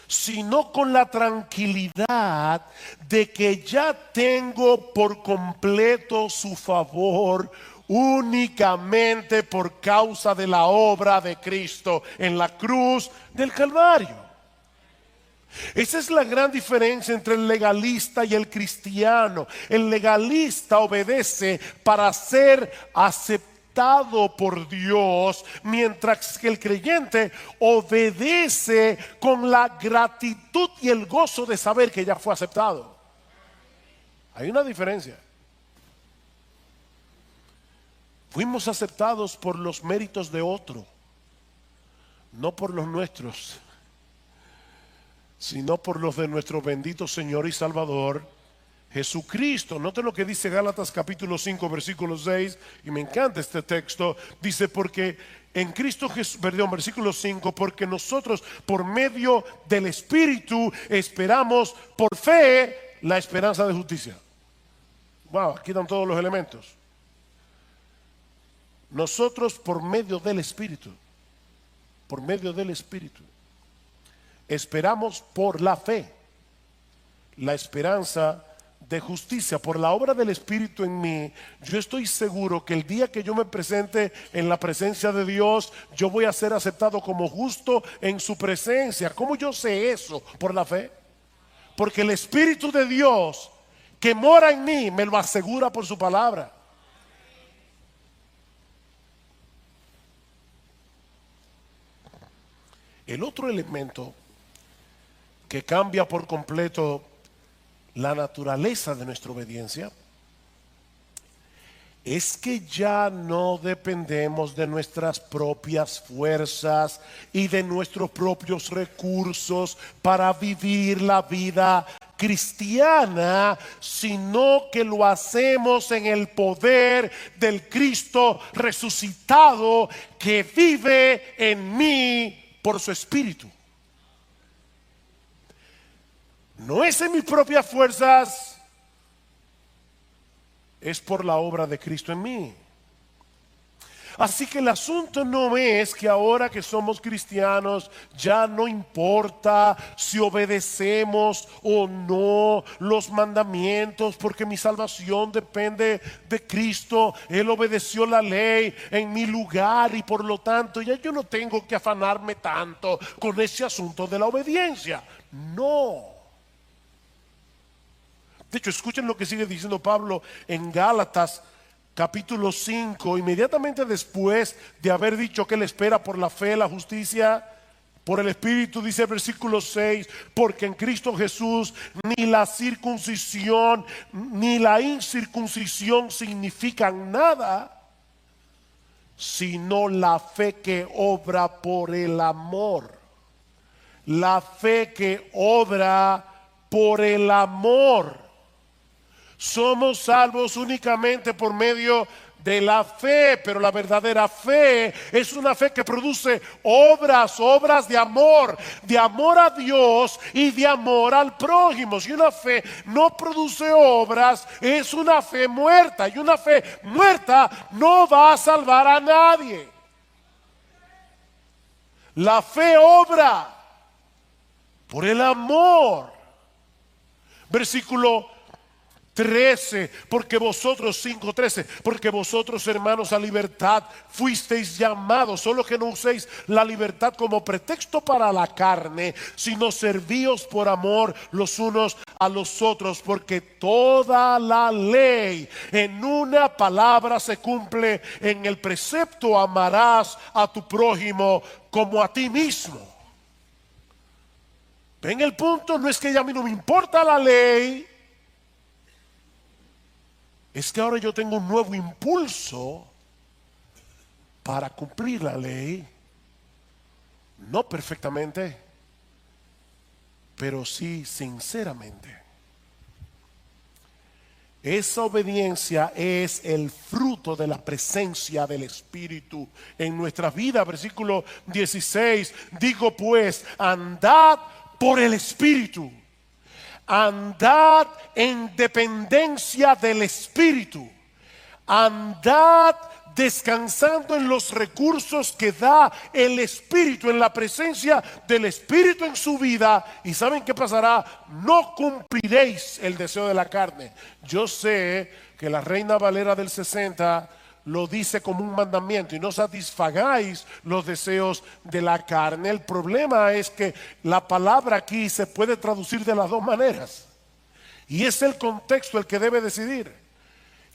sino con la tranquilidad de que ya tengo por completo su favor únicamente por causa de la obra de Cristo en la cruz del Calvario. Esa es la gran diferencia entre el legalista y el cristiano. El legalista obedece para ser aceptado por Dios, mientras que el creyente obedece con la gratitud y el gozo de saber que ya fue aceptado. Hay una diferencia. Fuimos aceptados por los méritos de otro, no por los nuestros, sino por los de nuestro bendito Señor y Salvador Jesucristo. Noten lo que dice Gálatas capítulo 5 versículo 6, y me encanta este texto. Dice, porque en Cristo Jesús, perdón, versículo 5, porque nosotros por medio del Espíritu esperamos por fe la esperanza de justicia. Wow, aquí están todos los elementos. Nosotros por medio del Espíritu, esperamos por la fe la esperanza de justicia. Por la obra del Espíritu en mí, yo estoy seguro que el día que yo me presente en la presencia de Dios, yo voy a ser aceptado como justo en su presencia. ¿Cómo yo sé eso? Por la fe. Porque el Espíritu de Dios que mora en mí me lo asegura por su palabra. El otro elemento que cambia por completo la naturaleza de nuestra obediencia es que ya no dependemos de nuestras propias fuerzas y de nuestros propios recursos para vivir la vida cristiana, sino que lo hacemos en el poder del Cristo resucitado que vive en mí por su Espíritu. No es en mis propias fuerzas, es por la obra de Cristo en mí. Así que el asunto no es que ahora que somos cristianos ya no importa si obedecemos o no los mandamientos, porque mi salvación depende de Cristo. Él obedeció la ley en mi lugar y por lo tanto ya yo no tengo que afanarme tanto con ese asunto de la obediencia. No. De hecho, escuchen lo que sigue diciendo Pablo en Gálatas capítulo 5, inmediatamente después de haber dicho que él espera por la fe, la justicia, por el Espíritu. Dice el versículo 6, porque en Cristo Jesús ni la circuncisión ni la incircuncisión significan nada, sino la fe que obra por el amor. La fe que obra por el amor. Somos salvos únicamente por medio de la fe, pero la verdadera fe es una fe que produce obras de amor a Dios y de amor al prójimo. Si una fe no produce obras, es una fe muerta, y una fe muerta no va a salvar a nadie. La fe obra por el amor. Versículo 13, porque vosotros, 5:13, porque vosotros, hermanos, a libertad fuisteis llamados, solo que no uséis la libertad como pretexto para la carne, sino servíos por amor los unos a los otros, porque toda la ley en una palabra se cumple en el precepto: amarás a tu prójimo como a ti mismo. Ven, el punto no es que ya a mí no me importa la ley, es que ahora yo tengo un nuevo impulso para cumplir la ley, no perfectamente, pero sí sinceramente. Esa obediencia es el fruto de la presencia del Espíritu en nuestra vida. Versículo 16, digo pues, andad por el Espíritu. Andad en dependencia del Espíritu. Andad descansando en los recursos que da el Espíritu, en la presencia del Espíritu en su vida. ¿Y saben qué pasará? No cumpliréis el deseo de la carne. Yo sé que la Reina Valera del 60 lo dice como un mandamiento: y no satisfagáis los deseos de la carne. El problema es que la palabra aquí se puede traducir de las dos maneras, y es el contexto el que debe decidir.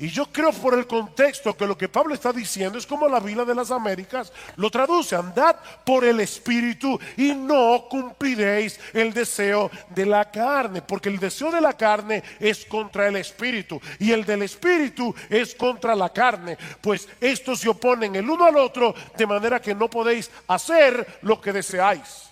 Y yo creo por el contexto que lo que Pablo está diciendo es como la Biblia de las Américas lo traduce: andad por el Espíritu y no cumpliréis el deseo de la carne, porque el deseo de la carne es contra el Espíritu y el del Espíritu es contra la carne, pues estos se oponen el uno al otro, de manera que no podéis hacer lo que deseáis.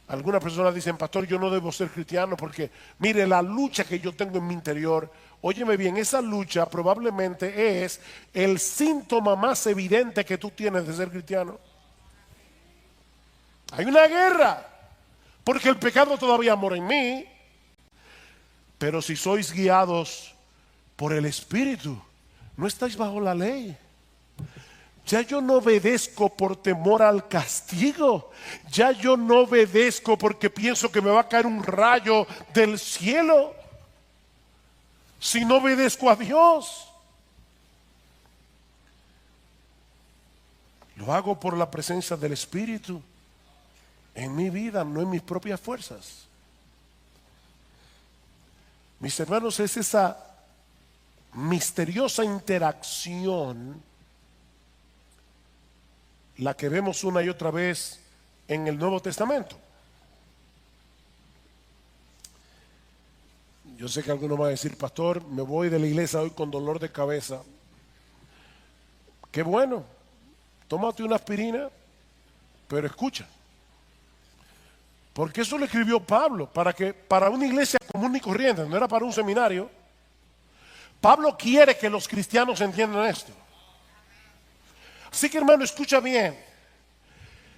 Algunas personas dicen: pastor, yo no debo ser cristiano porque mire la lucha que yo tengo en mi interior. Óyeme bien, esa lucha probablemente es el síntoma más evidente que tú tienes de ser cristiano. Hay una guerra, porque el pecado todavía mora en mí. Pero si sois guiados por el Espíritu, no estáis bajo la ley. Ya yo no obedezco por temor al castigo. Ya yo no obedezco porque pienso que me va a caer un rayo del cielo. Si no obedezco a Dios, lo hago por la presencia del Espíritu en mi vida, no en mis propias fuerzas. Mis hermanos, es esa misteriosa interacción la que vemos una y otra vez en el Nuevo Testamento. Yo sé que alguno va a decir: pastor, me voy de la iglesia hoy con dolor de cabeza. Qué bueno, tómate una aspirina, pero escucha, porque eso lo escribió Pablo para una iglesia común y corriente, no era para un seminario. Pablo quiere que los cristianos entiendan esto. Así que, hermano, escucha bien.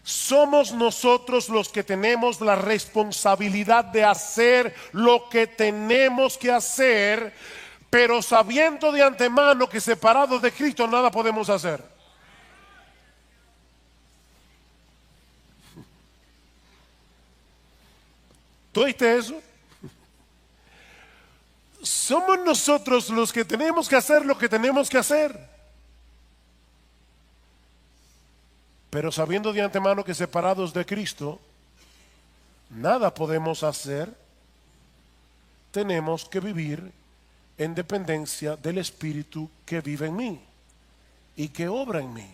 Somos nosotros los que tenemos la responsabilidad de hacer lo que tenemos que hacer, pero sabiendo de antemano que separados de Cristo nada podemos hacer. ¿Tú oíste eso? Somos nosotros los que tenemos que hacer lo que tenemos que hacer, pero sabiendo de antemano que separados de Cristo nada podemos hacer. Tenemos que vivir en dependencia del Espíritu que vive en mí y que obra en mí.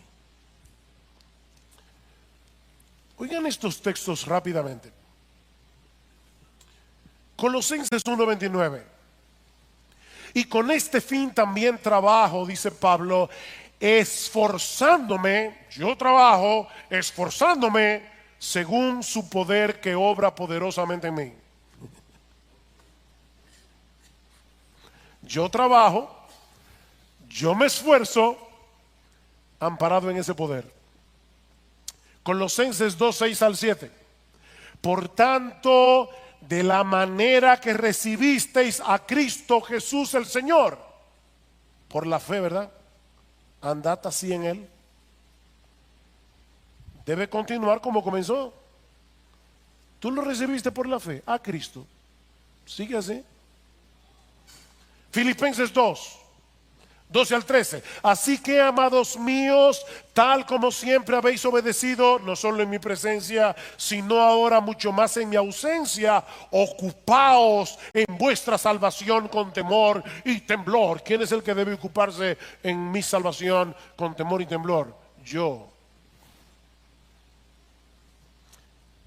Oigan estos textos rápidamente. Colosenses 1:29. Y con este fin también trabajo, dice Pablo, esforzándome, yo trabajo esforzándome según su poder que obra poderosamente en mí. Yo trabajo, yo me esfuerzo, amparado en ese poder. Colosenses 2:6-7. Por tanto, de la manera que recibisteis a Cristo Jesús el Señor, por la fe, ¿verdad? Andad así en Él. Debe continuar como comenzó. Tú lo recibiste por la fe a Cristo. Sigue así. Filipenses 2:12-13. Así que, amados míos, tal como siempre habéis obedecido, no solo en mi presencia, sino ahora mucho más en mi ausencia, ocupaos en vuestra salvación con temor y temblor. ¿Quién es el que debe ocuparse en mi salvación con temor y temblor? Yo.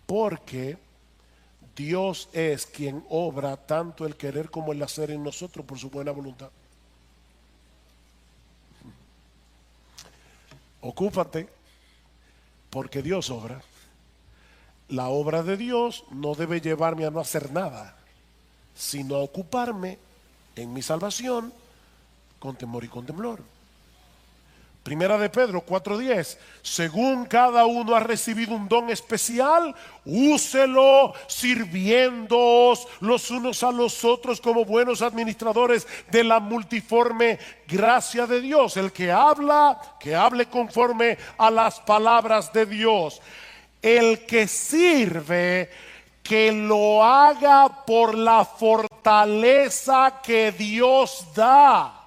Porque Dios es quien obra tanto el querer como el hacer en nosotros por su buena voluntad. Ocúpate porque Dios obra. La obra de Dios no debe llevarme a no hacer nada, sino a ocuparme en mi salvación con temor y con temblor. Primera de Pedro 4:10, según cada uno ha recibido un don especial, úselo sirviéndoos los unos a los otros como buenos administradores de la multiforme gracia de Dios. El que habla, que hable conforme a las palabras de Dios. El que sirve, que lo haga por la fortaleza que Dios da.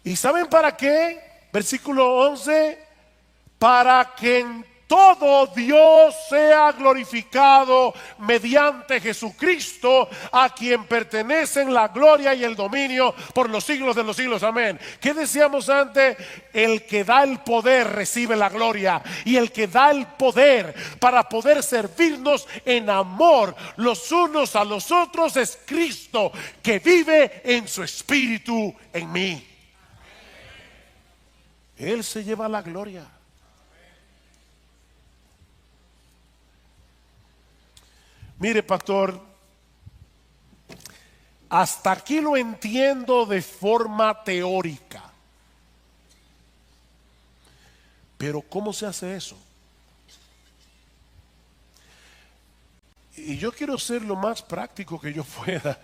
¿Y saben para qué? Versículo 11, para que en todo Dios sea glorificado mediante Jesucristo, a quien pertenecen la gloria y el dominio por los siglos de los siglos. Amén. ¿Qué decíamos antes? El que da el poder recibe la gloria, y el que da el poder para poder servirnos en amor los unos a los otros es Cristo, que vive en su espíritu en mí. Él se lleva la gloria. Mire, pastor, hasta aquí lo entiendo de forma teórica. Pero ¿cómo se hace eso? Y yo quiero ser lo más práctico que yo pueda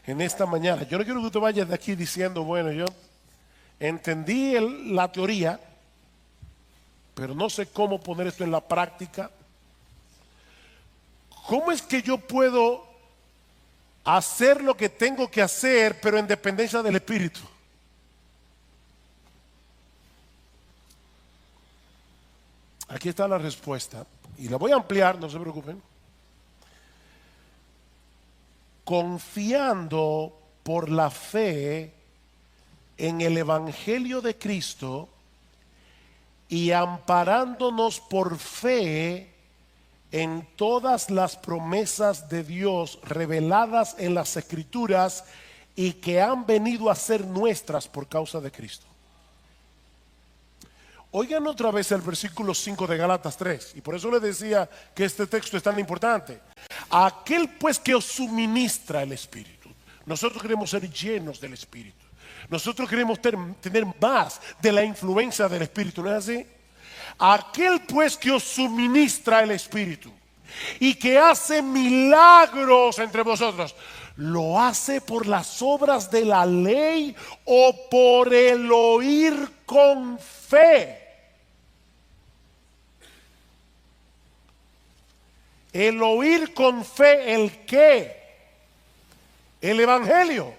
en esta mañana. Yo no quiero que usted vaya de aquí diciendo, bueno, yo entendí la teoría, pero no sé cómo poner esto en la práctica. ¿Cómo es que yo puedo hacer lo que tengo que hacer, pero en dependencia del Espíritu? Aquí está la respuesta, y la voy a ampliar, no se preocupen. Confiando por la fe en el Evangelio de Cristo y amparándonos por fe en todas las promesas de Dios reveladas en las Escrituras y que han venido a ser nuestras por causa de Cristo. Oigan otra vez el versículo 5 de Gálatas 3, y por eso les decía que este texto es tan importante. Aquel pues que os suministra el Espíritu. Nosotros queremos ser llenos del Espíritu. Nosotros queremos tener más de la influencia del Espíritu, ¿no es así? Aquel pues que os suministra el Espíritu y que hace milagros entre vosotros, ¿lo hace por las obras de la ley o por el oír con fe? El oír con fe, ¿el qué? El Evangelio.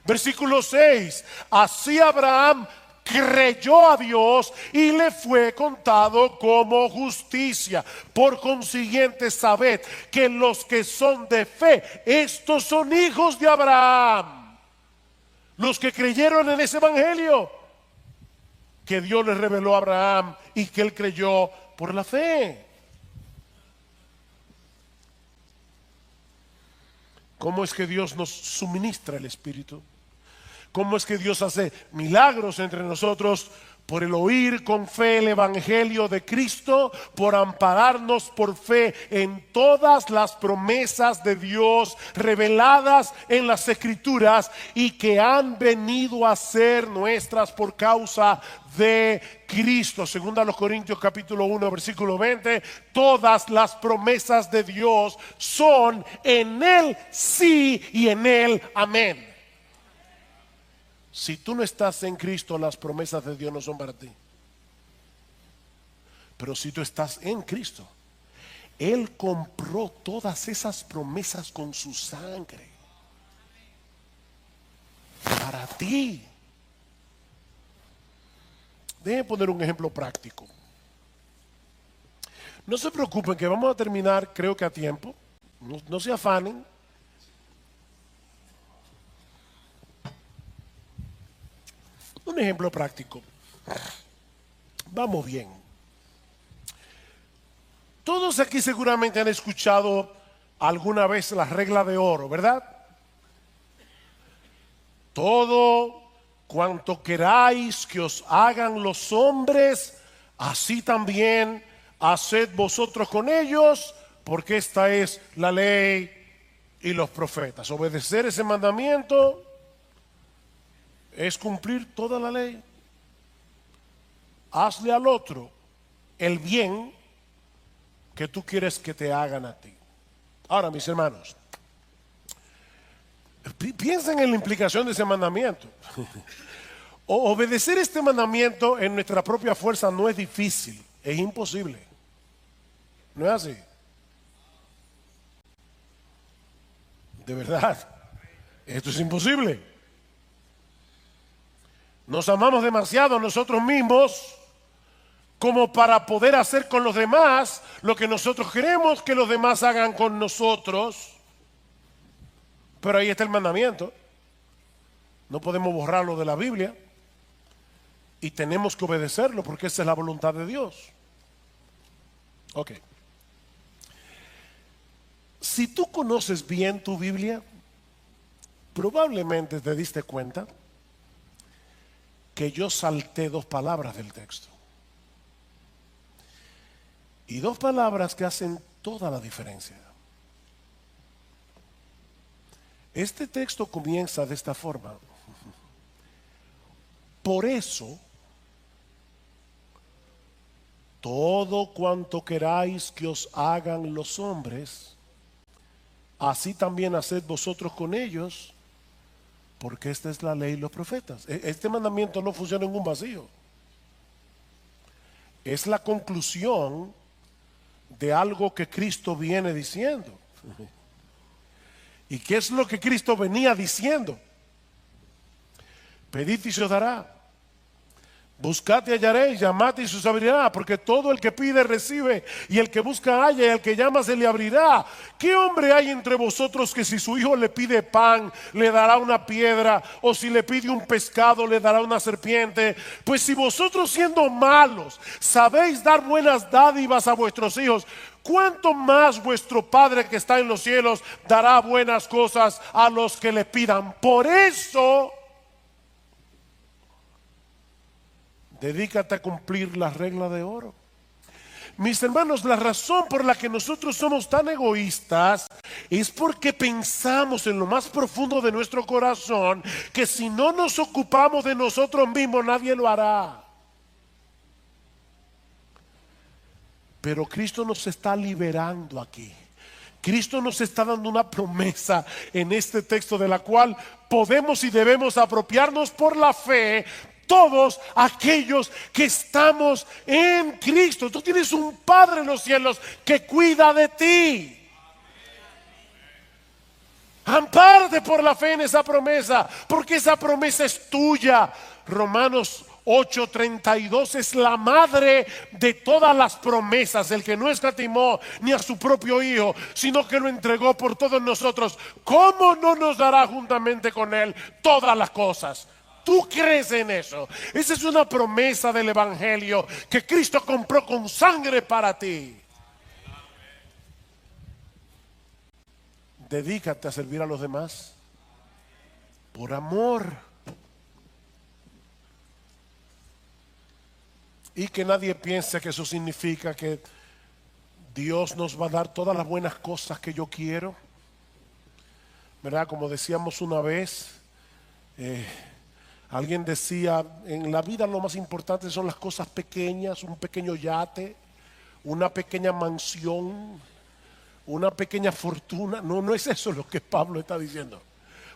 Versículo 6, así Abraham creyó a Dios y le fue contado como justicia. Por consiguiente, sabed que los que son de fe, estos son hijos de Abraham. Los que creyeron en ese Evangelio que Dios les reveló a Abraham y que él creyó por la fe. ¿Cómo es que Dios nos suministra el Espíritu? ¿Cómo es que Dios hace milagros entre nosotros? Por el oír con fe el Evangelio de Cristo, por ampararnos por fe en todas las promesas de Dios reveladas en las Escrituras y que han venido a ser nuestras por causa de Cristo. Segunda a los Corintios capítulo 1 versículo 20, todas las promesas de Dios son en Él sí y en Él amén. Si tú no estás en Cristo, las promesas de Dios no son para ti. Pero si tú estás en Cristo, Él compró todas esas promesas con su sangre. Para ti. Déjenme poner un ejemplo práctico. No se preocupen que vamos a terminar, creo que a tiempo. No se afanen. Un ejemplo práctico. Vamos bien. Todos aquí seguramente han escuchado alguna vez la regla de oro, ¿verdad? Todo cuanto queráis que os hagan los hombres, así también haced vosotros con ellos, porque esta es la ley y los profetas. Obedecer ese mandamiento es cumplir toda la ley. Hazle al otro el bien que tú quieres que te hagan a ti. Ahora, mis hermanos, piensen en la implicación de ese mandamiento. Obedecer este mandamiento en nuestra propia fuerza no es difícil, es imposible. ¿No es así? De verdad, esto es imposible. Nos amamos demasiado a nosotros mismos como para poder hacer con los demás lo que nosotros queremos que los demás hagan con nosotros. Pero ahí está el mandamiento. No podemos borrarlo de la Biblia y tenemos que obedecerlo porque esa es la voluntad de Dios. Ok. Si tú conoces bien tu Biblia, probablemente te diste cuenta que yo salté 2 palabras del texto. Y 2 palabras que hacen toda la diferencia. Este texto comienza de esta forma. Por eso, todo cuanto queráis que os hagan los hombres, así también haced vosotros con ellos, porque esta es la ley y los profetas. Este mandamiento no funciona en un vacío. Es la conclusión de algo que Cristo viene diciendo. ¿Y qué es lo que Cristo venía diciendo? Pedid y se os dará. Buscad y hallaréis, llamad y se os abrirá, porque todo el que pide recibe, y el que busca halla, y el que llama se le abrirá. ¿Qué hombre hay entre vosotros que si su hijo le pide pan, le dará una piedra, o si le pide un pescado, le dará una serpiente? Pues si vosotros, siendo malos, sabéis dar buenas dádivas a vuestros hijos, ¿cuánto más vuestro Padre que está en los cielos dará buenas cosas a los que le pidan? Por eso, dedícate a cumplir la regla de oro. Mis hermanos, la razón por la que nosotros somos tan egoístas es porque pensamos en lo más profundo de nuestro corazón que si no nos ocupamos de nosotros mismos, nadie lo hará. Pero Cristo nos está liberando aquí. Cristo nos está dando una promesa en este texto de la cual podemos y debemos apropiarnos por la fe todos aquellos que estamos en Cristo. Tú tienes un Padre en los cielos que cuida de ti. Ampárate por la fe en esa promesa, porque esa promesa es tuya. Romanos 8:32 es la madre de todas las promesas. El que no escatimó ni a su propio Hijo, sino que lo entregó por todos nosotros, ¿cómo no nos dará juntamente con Él todas las cosas? ¿Tú crees en eso? Esa es una promesa del Evangelio que Cristo compró con sangre para ti. Dedícate a servir a los demás por amor. Y que nadie piense que eso significa que Dios nos va a dar todas las buenas cosas que yo quiero. ¿Verdad? Como decíamos una vez, alguien decía, en la vida lo más importante son las cosas pequeñas, un pequeño yate, una pequeña mansión, una pequeña fortuna. No es eso lo que Pablo está diciendo.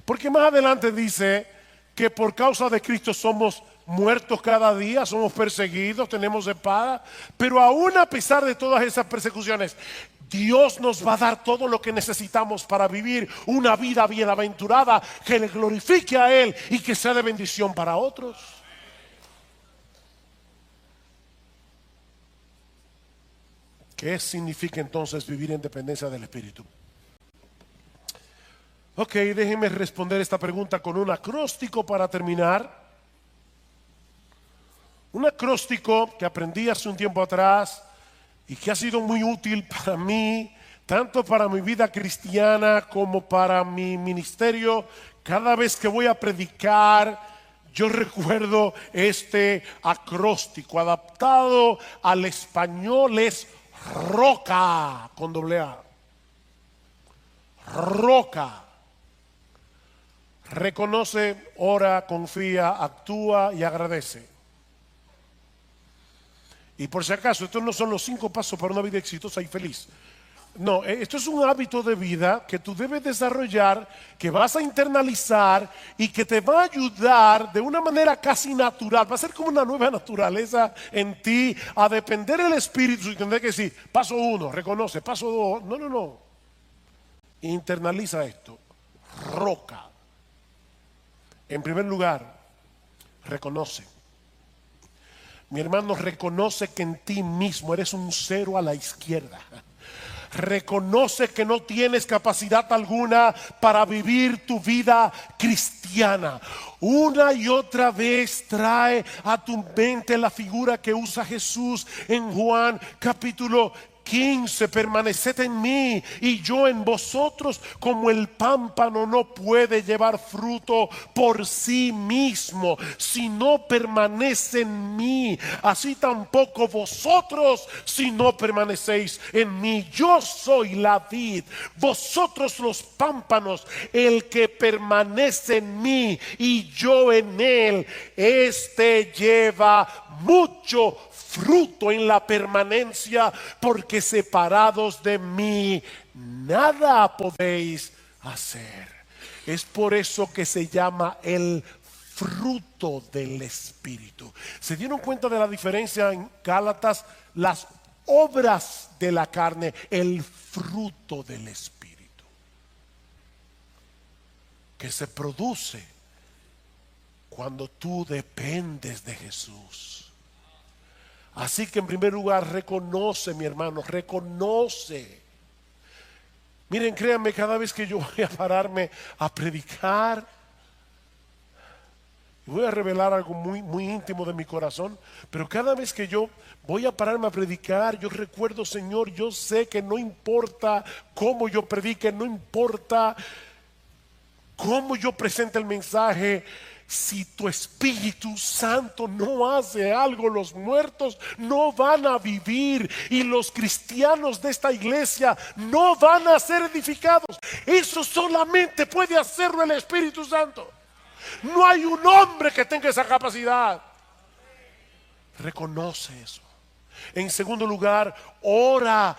Porque más adelante dice que por causa de Cristo somos muertos cada día, somos perseguidos, tenemos espada, pero aún a pesar de todas esas persecuciones, Dios nos va a dar todo lo que necesitamos para vivir una vida bienaventurada que le glorifique a Él y que sea de bendición para otros. ¿Qué significa entonces vivir en dependencia del Espíritu? Ok, déjenme responder esta pregunta con un acróstico para terminar. Un acróstico que aprendí hace un tiempo atrás y que ha sido muy útil para mí, tanto para mi vida cristiana como para mi ministerio. Cada vez que voy a predicar, yo recuerdo este acróstico. Adaptado al español es roca, con doble A. roca. Reconoce, ora, confía, actúa y agradece. Y por si acaso, estos no son los 5 pasos para una vida exitosa y feliz. No, esto es un hábito de vida que tú debes desarrollar, que vas a internalizar y que te va a ayudar de una manera casi natural. Va a ser como una nueva naturaleza en ti, a depender del Espíritu y tener que decir, paso 1, reconoce, paso 2. No. Internaliza esto. Roca. En primer lugar, reconoce. Mi hermano, reconoce que en ti mismo eres un 0 a la izquierda. Reconoce que no tienes capacidad alguna para vivir tu vida cristiana. Una y otra vez trae a tu mente la figura que usa Jesús en Juan capítulo 15, permaneced en mí y yo en vosotros, como el pámpano no puede llevar fruto por sí mismo si no permanece en mí, así tampoco vosotros si no permanecéis en mí. Yo soy la vid, vosotros los pámpanos. El que permanece en mí y yo en él, este lleva mucho fruto en la permanencia, porque separados de mí nada podéis hacer. Es por eso que se llama el fruto del Espíritu. ¿Se dieron cuenta de la diferencia en Gálatas? Las obras de la carne, el fruto del Espíritu, que se produce cuando tú dependes de Jesús. Así que en primer lugar, reconoce, mi hermano, reconoce. Miren, créanme, cada vez que yo voy a pararme a predicar, voy a revelar algo muy íntimo de mi corazón, pero cada vez que yo voy a pararme a predicar, yo recuerdo, Señor, yo sé que no importa cómo yo predique, no importa cómo yo presente el mensaje, si tu Espíritu Santo no hace algo, los muertos no van a vivir y los cristianos de esta iglesia no van a ser edificados. Eso solamente puede hacerlo el Espíritu Santo. No hay un hombre que tenga esa capacidad. Reconoce eso. En segundo lugar, ora,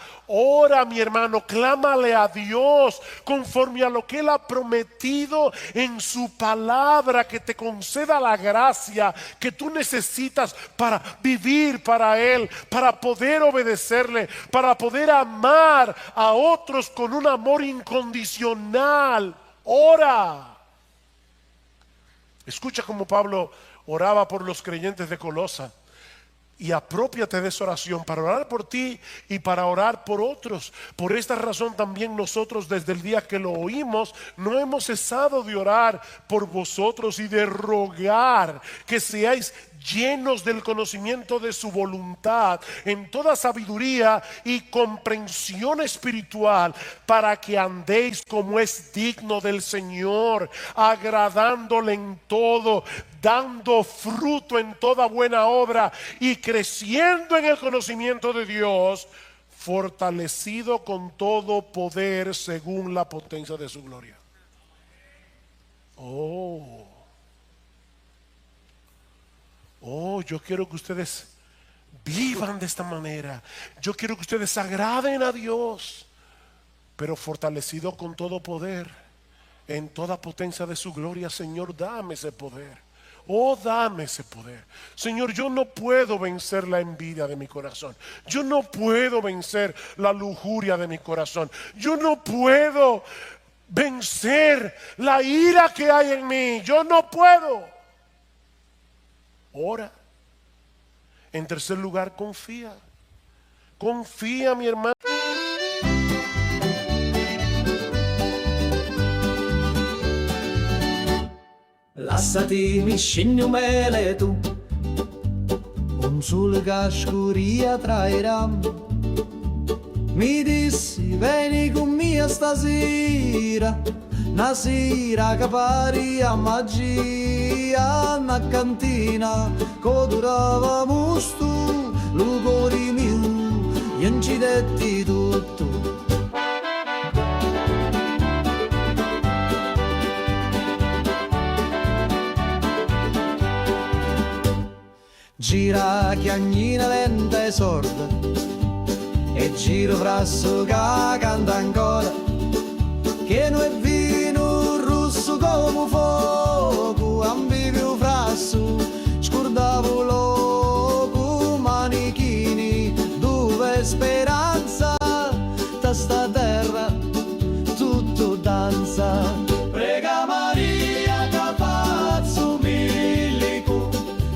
mi hermano, clámale a Dios conforme a lo que Él ha prometido en su palabra, que te conceda la gracia que tú necesitas para vivir para Él, para poder obedecerle, para poder amar a otros con un amor incondicional. Ora. Escucha cómo Pablo oraba por los creyentes de Colosa. Y apropiate de esa oración para orar por ti y para orar por otros. Por esta razón también nosotros, desde el día que lo oímos, no hemos cesado de orar por vosotros y de rogar que seáis llenos del conocimiento de su voluntad, en toda sabiduría y comprensión espiritual, para que andéis como es digno del Señor, agradándole en todo, dando fruto en toda buena obra y creciendo en el conocimiento de Dios, fortalecido con todo poder según la potencia de su gloria. Yo quiero que ustedes vivan de esta manera. Yo quiero que ustedes agraden a Dios, pero fortalecido con todo poder, en toda potencia de su gloria. Señor, dame ese poder. Dame ese poder. Señor, yo no puedo vencer la envidia de mi corazón. Yo no puedo vencer la lujuria de mi corazón. Yo no puedo vencer la ira que hay en mí. Yo no puedo. Ora. En tercer lugar, confía. Confía, mi hermano. Lasciati scendi un mele tu, un sole che scuria trairà. Mi dissi vieni con me stasera, una sera che pari a magia, una cantina che durava musto, lo cuore mio, gli incidetti tutto. gira chiagnina lenta e sorda, e giro frasso che canta ancora, che non è vino rosso come fuoco, ambivio frasso, scordavo loco, manichini, dove speranza, da sta terra tutto danza. Prega Maria che faccio milico,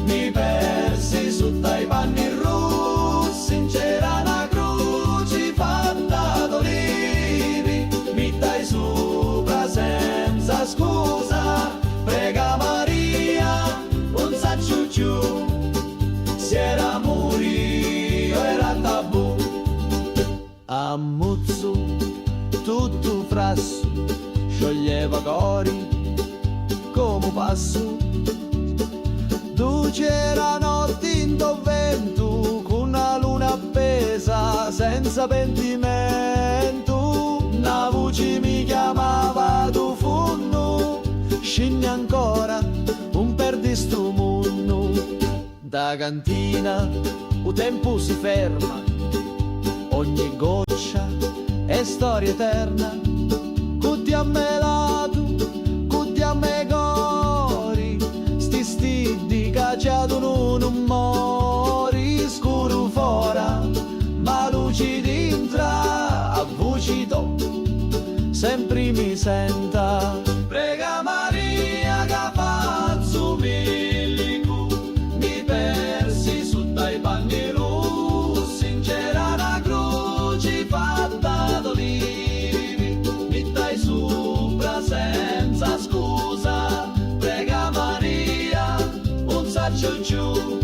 mi persi su dai panni rossi, c'era una croce fatta d'olivi, mi dai sopra senza scusa. Prega Maria, non sa ciucciù, se era morio era tabù. Ammuzzo tutto frasso, scioglieva cori come passo. Tu c'era notte in vento, con una luna appesa senza pentimento. Una voce mi chiamava tu funno, scendi ancora un perdi sto mondo. Da cantina il tempo si ferma, ogni goccia è storia eterna. Cutti a me lato, cutti a me cori, sti stidi cacciato non mori. Scuro fora, ma luci dintra, a voci do, sempre mi senta. Prega Maria che faccio milico, mi persi su dai panni rossi, c'era una croce fatta d'olivi, mi dai sopra senza scusa. Prega Maria, un saccio giù,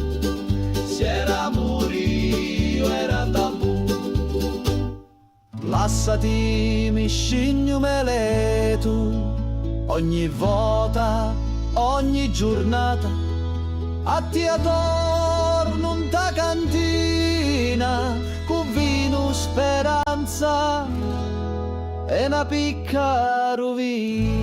se era morio era tabù. Lassati mi scigno meletu, ogni volta, ogni giornata, a ti attorno in ta cantina, con vino speranza e una picca rovina.